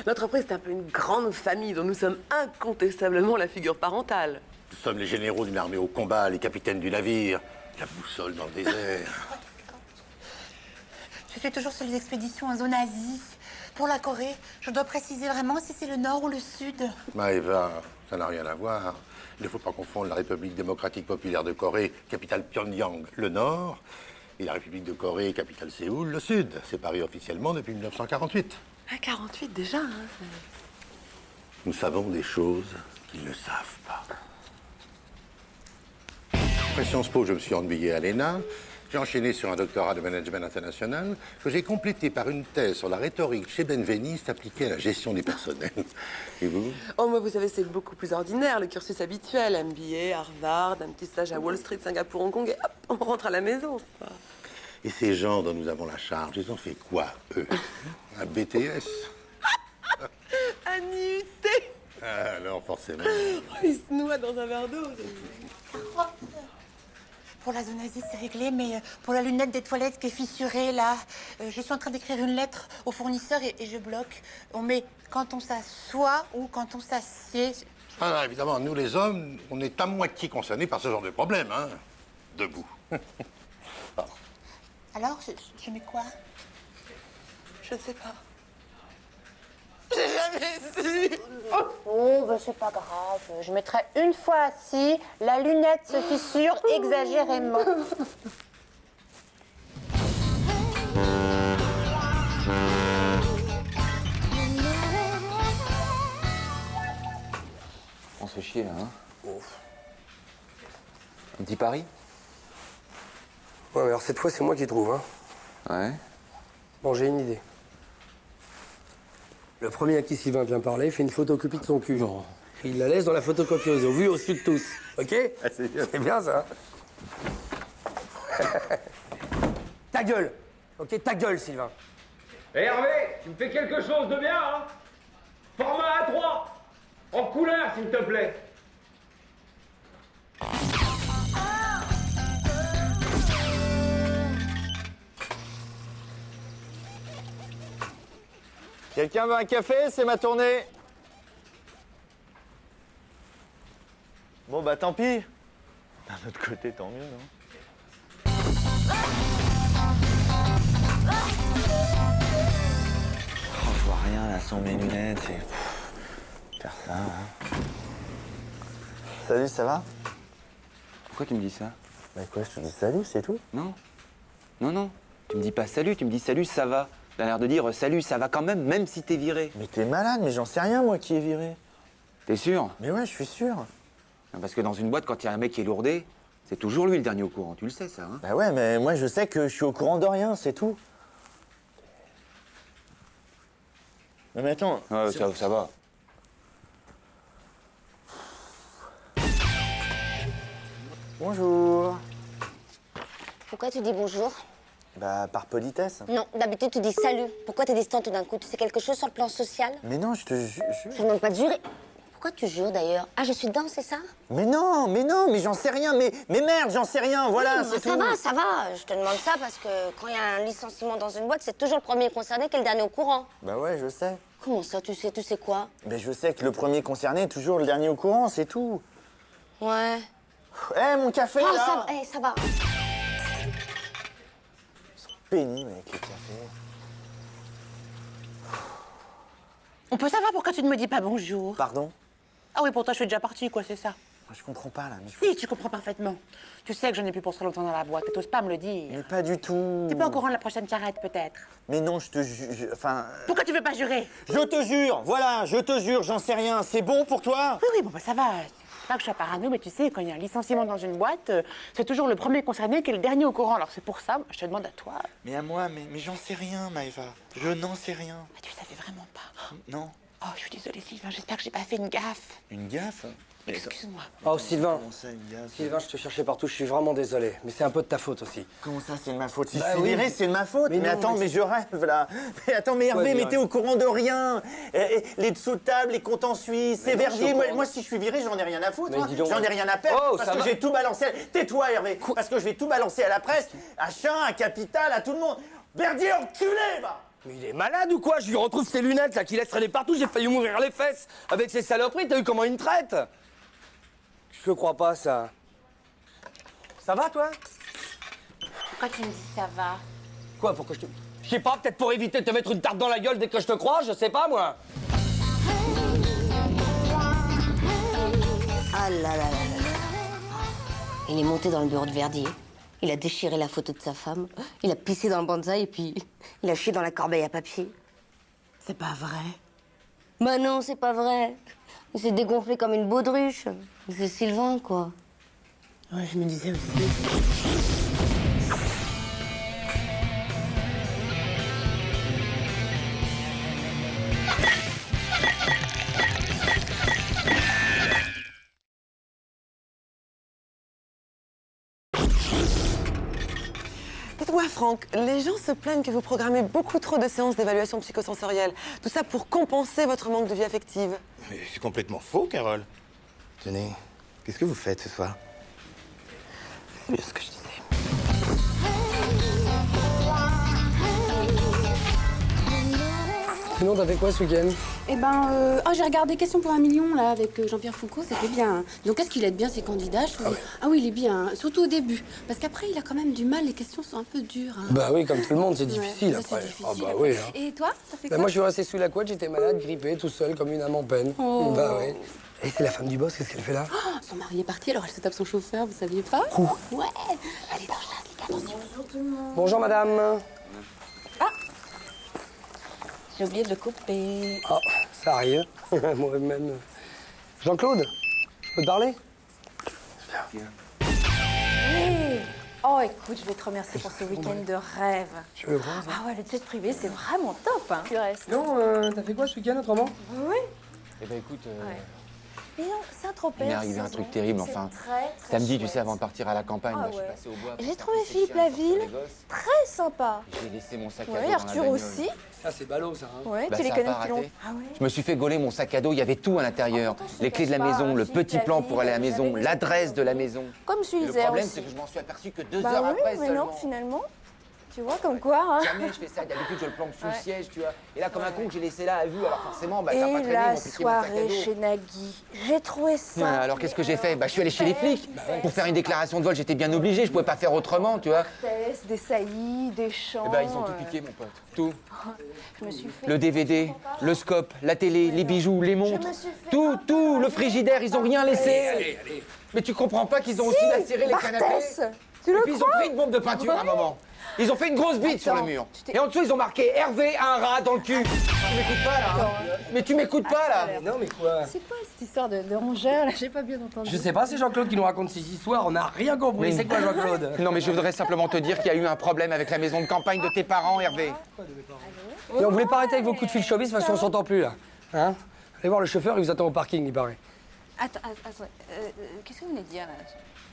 L'entreprise est un peu une grande famille dont nous sommes incontestablement la figure parentale. Nous sommes les généraux d'une armée au combat, les capitaines du navire, la boussole dans le désert. Je fais toujours sur les expéditions en zone Asie. Pour la Corée, je dois préciser vraiment si c'est le nord ou le sud. Maëva, ça n'a rien à voir. Il ne faut pas confondre la République démocratique populaire de Corée, capitale Pyongyang, le nord, et la République de Corée, capitale Séoul, le sud, séparée officiellement depuis 1948. Ah, 48 déjà, hein. Nous savons des choses qu'ils ne savent pas. Après Sciences Po, je me suis ennuyé à l'ENA. J'ai enchaîné sur un doctorat de management international que j'ai complété par une thèse sur la rhétorique chez Benveniste appliquée à la gestion du personnel. Et vous? Oh, moi, vous savez, c'est beaucoup plus ordinaire, le cursus habituel. MBA, Harvard, un petit stage à Wall Street, Singapour, Hong Kong, et hop, on rentre à la maison, c'est pas... Et ces gens dont nous avons la charge, ils ont fait quoi, eux? Un BTS? Un IUT. Ah, alors, forcément. Oh, ils se noient dans un verre d'eau. Pour la zone Asie, c'est réglé, mais pour la lunette des toilettes qui est fissurée, là, je suis en train d'écrire une lettre au fournisseur et je bloque. On met quand on s'assoit ou quand on s'assied. Ah, évidemment, nous les hommes, on est à moitié concernés par ce genre de problème, hein. Debout. Alors, je mets quoi? Je sais pas. J'ai jamais su. Oh, bah c'est pas grave. Je mettrai une fois assis, la lunette se fissure exagérément. On se fait chier, là, hein? Un petit pari? Ouais, mais alors cette fois, c'est moi qui trouve, hein. Ouais. Bon, j'ai une idée. Le premier à qui Sylvain vient parler fait une photocopie de son cul. Non. Il la laisse dans la photocopieuse, au vu au sud de tous. Ok? C'est bien ça. Ta gueule. Ok, ta gueule, Sylvain. Hé Hervé, tu me fais quelque chose de bien, hein? Format A3, en couleur, s'il te plaît. Quelqu'un veut un café? C'est ma tournée. Bon, bah tant pis. D'un autre côté, tant mieux, non? Oh, je vois rien là sans mes lunettes et... Faire ça, hein. Salut, ça va? Pourquoi tu me dis ça? Bah quoi, je te dis salut, c'est tout? Non. Non, non. Tu me dis pas salut, tu me dis salut, ça va. T'as l'air de dire salut, ça va quand même si t'es viré. Mais t'es malade, mais j'en sais rien, moi, qui est viré. T'es sûr? Mais ouais, je suis sûr. Parce que dans une boîte, quand il y a un mec qui est lourdé, C'est toujours lui le dernier au courant, tu le sais ça, hein? Bah ouais, mais moi je sais que je suis au courant de rien, c'est tout. Non mais attends... Ouais, ça va. Bonjour. Pourquoi tu dis bonjour? Bah par politesse. Non, d'habitude tu dis salut. Pourquoi t'es distant tout d'un coup? Tu sais quelque chose sur le plan social? Mais non, je te jure... Je te demande pas de jurer. Pourquoi tu jures d'ailleurs? Ah, je suis dedans, c'est ça? Mais non, mais j'en sais rien, mais merde, j'en sais rien, voilà, Oui, c'est ça tout. va, ça va. Je te demande ça parce que quand il y a un licenciement dans une boîte, c'est toujours le premier concerné qui est le dernier au courant. Bah ouais, je sais. Comment ça, tu sais quoi? Mais je sais que le premier concerné est toujours le dernier au courant, c'est tout. Ouais. Eh, mon café, Oh, là! ça va. Pénible avec les cafés. On peut savoir pourquoi tu ne me dis pas bonjour? Pardon? Ah oui, pour toi, je suis déjà partie, quoi, c'est ça? Je comprends pas, là. Mais... Si, tu comprends parfaitement. Tu sais que je n'ai plus pour très longtemps dans la boîte et t'oses pas me le dire. Mais pas du tout. T'es pas au courant de la prochaine carrette, peut-être? Mais non, je te jure, enfin... Pourquoi tu veux pas jurer? Je te jure, voilà, je te jure, j'en sais rien. C'est bon pour toi? Oui, bon, bah ça va. Pas que je sois parano, mais tu sais, quand il y a un licenciement dans une boîte, c'est toujours le premier concerné qui est le dernier au courant. Alors c'est pour ça, je te demande à toi. Mais à moi, mais j'en sais rien, Maëva. Je n'en sais rien. Mais tu savais vraiment pas. Non. Oh, je suis désolée, Sylvain, j'espère que j'ai pas fait une gaffe. Une gaffe? Excuse-moi. Oh, Sylvain. Comment ça, une gaffe? Sylvain, je te cherchais partout, je suis vraiment désolé. Mais c'est un peu de ta faute aussi. Comment ça, c'est de ma faute? Si Bah je suis oui. viré, c'est de ma faute. Mais non, attends, mais mais je rêve, là. Mais attends, mais Hervé, mais t'es au courant de rien. Les dessous de table, les comptes en Suisse, Mais c'est non, je suis Verdier. au courant. Moi, si je suis viré, j'en ai rien à foutre. Mais hein. dis donc. J'en ai rien à perdre. Oh, parce ça que va. j'ai tout balancé. Tais-toi, Hervé. Parce que je vais tout balancer à la presse, à Chin, à Capital, à tout le monde. Verdier, enculé, va! Mais il est malade ou quoi? Je lui retrouve ses lunettes là qui laissent traîner partout, j'ai failli mourir les fesses. Avec ces saloperies, t'as vu comment il me traite? Je crois pas ça. Ça va toi? Pourquoi tu me dis ça va? Quoi, pourquoi je te... Je sais pas, peut-être pour éviter de te mettre une tarte dans la gueule dès que je te croise, je sais pas moi. Ah là là là là là. Il est monté dans le bureau de Verdier. Il a déchiré la photo de sa femme. Il a pissé dans le bonsaï et puis il a chié dans la corbeille à papier. C'est pas vrai. Bah non, c'est pas vrai. Il s'est dégonflé comme une baudruche. C'est Sylvain, quoi. Ouais, je me disais aussi. Dites-moi, Franck, les gens se plaignent que vous programmez beaucoup trop de séances d'évaluation psychosensorielle. Tout ça pour compenser votre manque de vie affective. Mais c'est complètement faux, Carole. Tenez, qu'est-ce que vous faites ce soir? C'est bien ce que je disais. Sinon, t'as fait quoi ce week-end? Eh ben, j'ai regardé Question pour 1 million, là, avec Jean-Pierre Foucault, c'était bien. Donc, qu'est-ce qu'il aide bien, ces candidats, je trouve. Ah oui, il est bien, hein. Surtout au début. Parce qu'après, il a quand même du mal, les questions sont un peu dures. Hein. Bah oui, comme tout le monde, c'est difficile ça, c'est après. difficile, Ah bah après. oui. Hein. Et toi, t'as fait Bah quoi? moi, je suis resté sous la couette, j'étais malade, grippé, tout seul, comme une âme en peine. Oh. Bah oui. Et c'est la femme du boss, qu'est-ce qu'elle fait là? Oh, son mari est parti, alors elle se tape son chauffeur, vous saviez pas? Ouais. Allez, dans le chasse, les gars, attention. Bonjour tout le monde. Bonjour madame. J'ai oublié de le couper. Oh, ça arrive. Moi-même. Jean-Claude, je peux te parler? Hey. Oh, écoute, je vais te remercier pour ce week-end de rêve. Tu veux le voir, ça? Ah ouais, le jet privé, c'est vraiment top, hein. Tu restes. Non, t'as fait quoi ce week-end autrement? Oui. Eh ben écoute, Mais non, Saint-Tropez. il m'est arrivé un saison, truc terrible, c'est enfin. très Samedi, tu chouette. sais, avant de partir à la campagne, Ah là, je suis ouais. passé au bois. J'ai trouvé Philippe Laville très sympa. J'ai laissé mon sac à dos Ouais, dans la Arthur bagnole. aussi. Ça, c'est ballot, ça. Hein. Ouais, Bah, tu les ça a connais pas depuis raté. longtemps. Ah ouais. Je me suis fait gauler mon sac à dos, il y avait tout à l'intérieur. Les clés de la cache maison, pas, le Philippe petit plan Laville, pour aller à la maison, j'avais l'adresse de la maison. Comme Et Suizer le problème, aussi. c'est que je m'en suis aperçu que 2 Bah heures oui, après mais seulement. non, finalement. Tu vois, comme quoi, hein. Jamais je fais ça, d'habitude je le planque sous Ouais. le siège, tu vois. Et là, comme un con que j'ai laissé là à vue, alors forcément, bah, ça a pas Et traîné, ils la m'ont piqué mon sac à soirée dos. chez Nagui. J'ai trouvé ça. Ouais, alors qu'est-ce que j'ai fait? Bah, je suis allé chez les flics. Pour faire une déclaration de vol, j'étais bien obligé, je pouvais pas faire autrement, tu vois. Tests, des saillies, des chants. Et bah, ils ont tout piqué, mon pote. Tout. Je me suis fait... Le DVD, le scope, la télé, les bijoux, les montres. me suis fait Tout, le frigidaire, ils ont rien laissé. Mais tu comprends pas qu'ils ont aussi lacéré les canapés? Barthès. Tu Et le puis ils ont crois pris une bombe de peinture à un moment. Ils ont fait une grosse bite sur le mur. t'es- Et en dessous, ils ont marqué Hervé a un rat dans le cul. Tu m'écoutes pas là hein. Mais tu m'écoutes pas là. Non, mais quoi? C'est quoi cette histoire de rongeur là? J'ai pas bien entendu. Je sais pas, c'est Jean-Claude qui nous raconte ces histoires, on n'a rien compris. C'est quoi Jean-Claude? Non, mais je voudrais simplement te dire qu'il y a eu un problème avec la maison de campagne de tes parents, Hervé. Et on voulait pas arrêter avec vos coups de fil showbiz parce qu'on s'entend plus là. Hein? Allez voir le chauffeur, il vous attend au parking, il paraît. Attends, qu'est-ce que vous venez de dire là?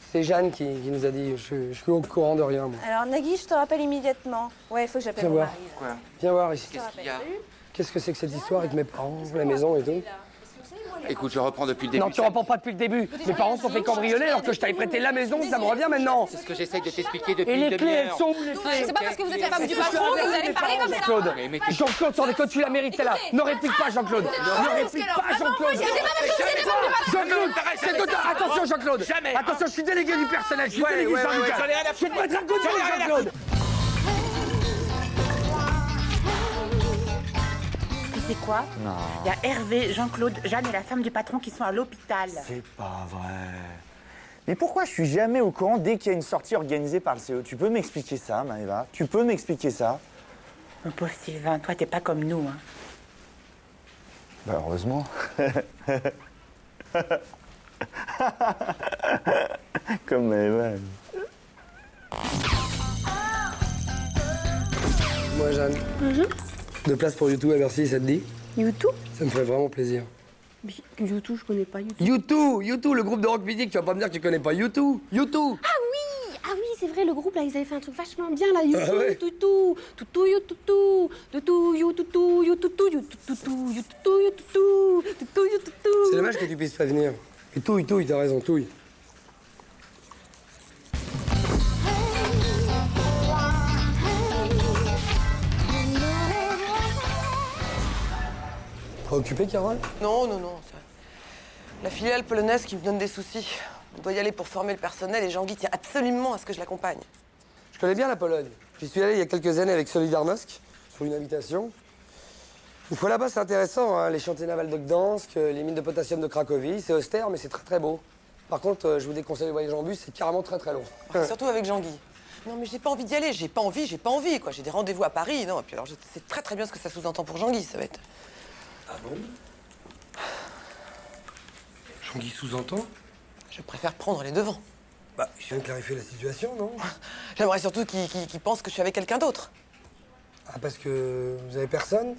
C'est Jeanne qui nous a dit, je suis au courant de rien, moi. Alors Nagui, je te rappelle immédiatement. Ouais, il faut que j'appelle Viens mon voir. mari. Quoi? Viens voir ici. Qu'est-ce qu'il y a? Qu'est-ce que c'est que cette histoire avec mes parents, la maison et tout? Écoute, je reprends depuis le début. Non, tu reprends pas depuis le début. Mes parents se sont fait cambrioler alors que je t'avais prêté la maison, ça me revient maintenant. C'est ce que j'essaye de t'expliquer depuis Et une les clés, elles demi-heure. sont où les clés? C'est pas parce que vous êtes la femme du patron que vous allez me parler comme ça. Jean-Claude, Mais Jean-Claude, sans déconne, tu la mérites celle-là. Ne réplique pas, Jean-Claude. Ne réplique pas, Jean-Claude. Jean-Claude, c'est de ta... Attention, Jean-Claude. Jamais. Attention, je suis délégué du personnel, je suis délégué ouais, syndical. j'en ai rien à Je vais te mettre un coup de poing, Jean-Claude. Tu sais quoi? Non. Il y a Hervé, Jean-Claude, Jeanne et la femme du patron qui sont à l'hôpital. C'est pas vrai. Mais pourquoi je suis jamais au courant dès qu'il y a une sortie organisée par le CEO? Tu peux m'expliquer ça, Maëva? Tu peux m'expliquer ça? Mon pauvre Sylvain, toi, t'es pas comme nous, hein. Bah, heureusement. Comme Maëva. Moi, Jeanne. De place pour YouTube à Bercy, ça te dit? YouTube? Ça me ferait vraiment plaisir. Mais YouTube, je connais pas YouTube. YouTube, le groupe de rock musique, tu vas pas me dire que tu connais pas YouTube. YouTube. Ah oui, c'est vrai, le groupe là, ils avaient fait un truc vachement bien là. YouTube, ouais. toutou, toutou, you toutou, toutou, you toutou, you toutou, you toutou, you toutou, you toutou, toutou, you toutou. C'est dommage que tu puisses pas venir. Et touille, t'as raison, touille. Occupé, Carole? Non. La filiale polonaise qui me donne des soucis. On doit y aller pour former le personnel et Jean-Guy tient absolument à ce que je l'accompagne. Je connais bien la Pologne. J'y suis allé il y a quelques années avec Solidarnosc, sur une invitation. Une fois là-bas, c'est intéressant, hein, les chantiers navals de Gdansk, les mines de potassium de Cracovie. C'est austère, mais c'est très très beau. Par contre, je vous déconseille le voyage en bus, c'est carrément très très long. Surtout avec Jean-Guy. Non, mais j'ai pas envie d'y aller, j'ai pas envie, quoi. J'ai des rendez-vous à Paris, non. Et puis alors, je sais très très bien ce que ça sous-entend pour Jean-Guy, ça va être... Ah bon? Jean-Guy sous-entend? Je préfère prendre les devants. Bah, je viens de clarifier la situation, non? J'aimerais surtout qu'il pense que je suis avec quelqu'un d'autre. Ah, parce que vous avez personne?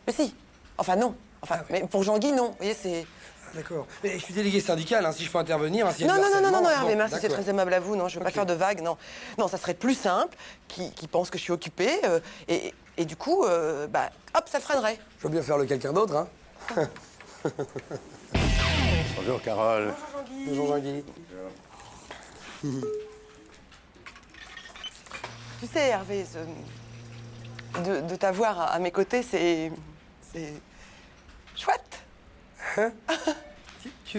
Mais si. Enfin, non. Enfin, mais pour Jean-Guy, non. Vous voyez, c'est... Ah, d'accord. Mais je suis délégué syndical, hein, si je peux intervenir... Hein, s'il y a Non, du harcèlement, Hervé, bon, merci, c'est d'accord. très aimable à vous. Non, je veux pas Ok. faire de vagues, non. Non, ça serait plus simple, qu'il pense que je suis occupée, et du coup, bah, hop, ça le freinerait. Je veux bien faire le quelqu'un d'autre, hein. Bonjour, Carole. Bonjour, Jean-Guy. Tu sais, Hervé, de t'avoir à mes côtés, c'est chouette. Hein? Tu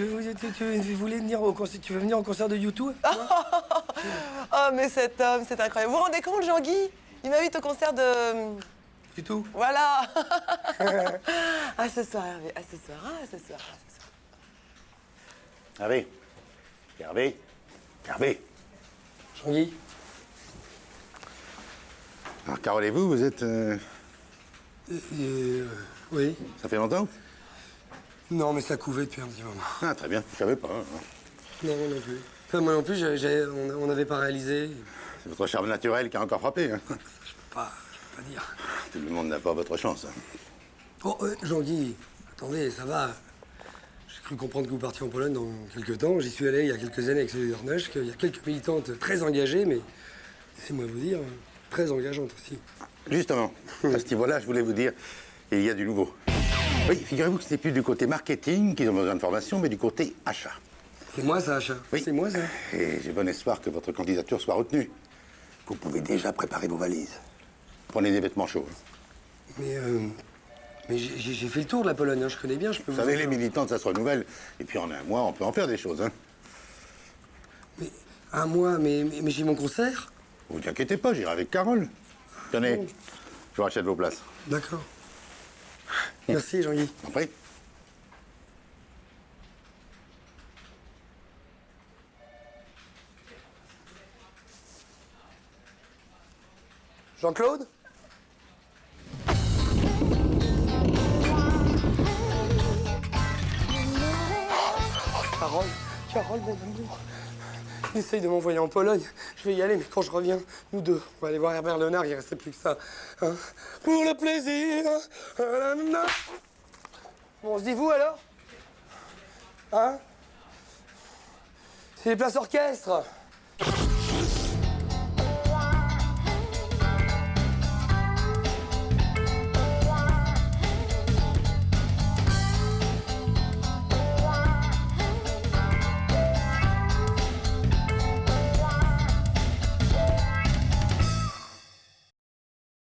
voulais venir au concert, tu veux venir au concert de YouTube? Oh, mais cet homme, c'est incroyable. Vous vous rendez compte, Jean-Guy? Il m'invite au concert de... YouTube. Voilà. À ce soir, Hervé, à ce soir, à ce soir. Hervé. Hervé. Jean-Guy. Alors, Carole et vous êtes... Oui. Ça fait longtemps? Non, mais ça couvait depuis un petit moment. Ah, très bien, je savais pas. hein. Non, moi non plus. Enfin, moi non plus, on n'avait pas réalisé. C'est votre charme naturel qui a encore frappé. Hein. Je peux pas dire. Tout le monde n'a pas votre chance. Hein. Oh, Jean-Guy, attendez, ça va. J'ai cru comprendre que vous partiez en Pologne dans quelques temps. J'y suis allé il y a quelques années avec Solidarnosc. Il y a quelques militantes très engagées, mais laissez-moi vous dire, très engageantes aussi. Justement, à ce niveau-là, je voulais vous dire qu'il y a du nouveau. Oui, figurez-vous que ce n'est plus du côté marketing qu'ils ont besoin de formation, mais du côté achat. C'est moi ça, achat. Oui. C'est moi ça. Et j'ai bon espoir que votre candidature soit retenue. Vous pouvez déjà préparer vos valises. Prenez des vêtements chauds. hein. Mais j'ai fait le tour de la Pologne, hein, je connais bien, je peux Vous savez, les militantes, ça se renouvelle. Et puis en un mois, on peut en faire des choses. Hein. Mais un mois, mais j'ai mon concert. Vous vous inquiétez pas, j'irai avec Carole. Tenez, je vous rachète vos places. D'accord. Merci, Jean-Guy. En prie. Jean-Claude? Carole, mon amour. Il essaye de m'envoyer en Pologne. Je vais y aller, mais quand je reviens, nous deux, on va aller voir Herbert Léonard, il restait plus que ça. Hein, pour le plaisir. Bon, on se dit vous alors? Hein? C'est les places orchestres.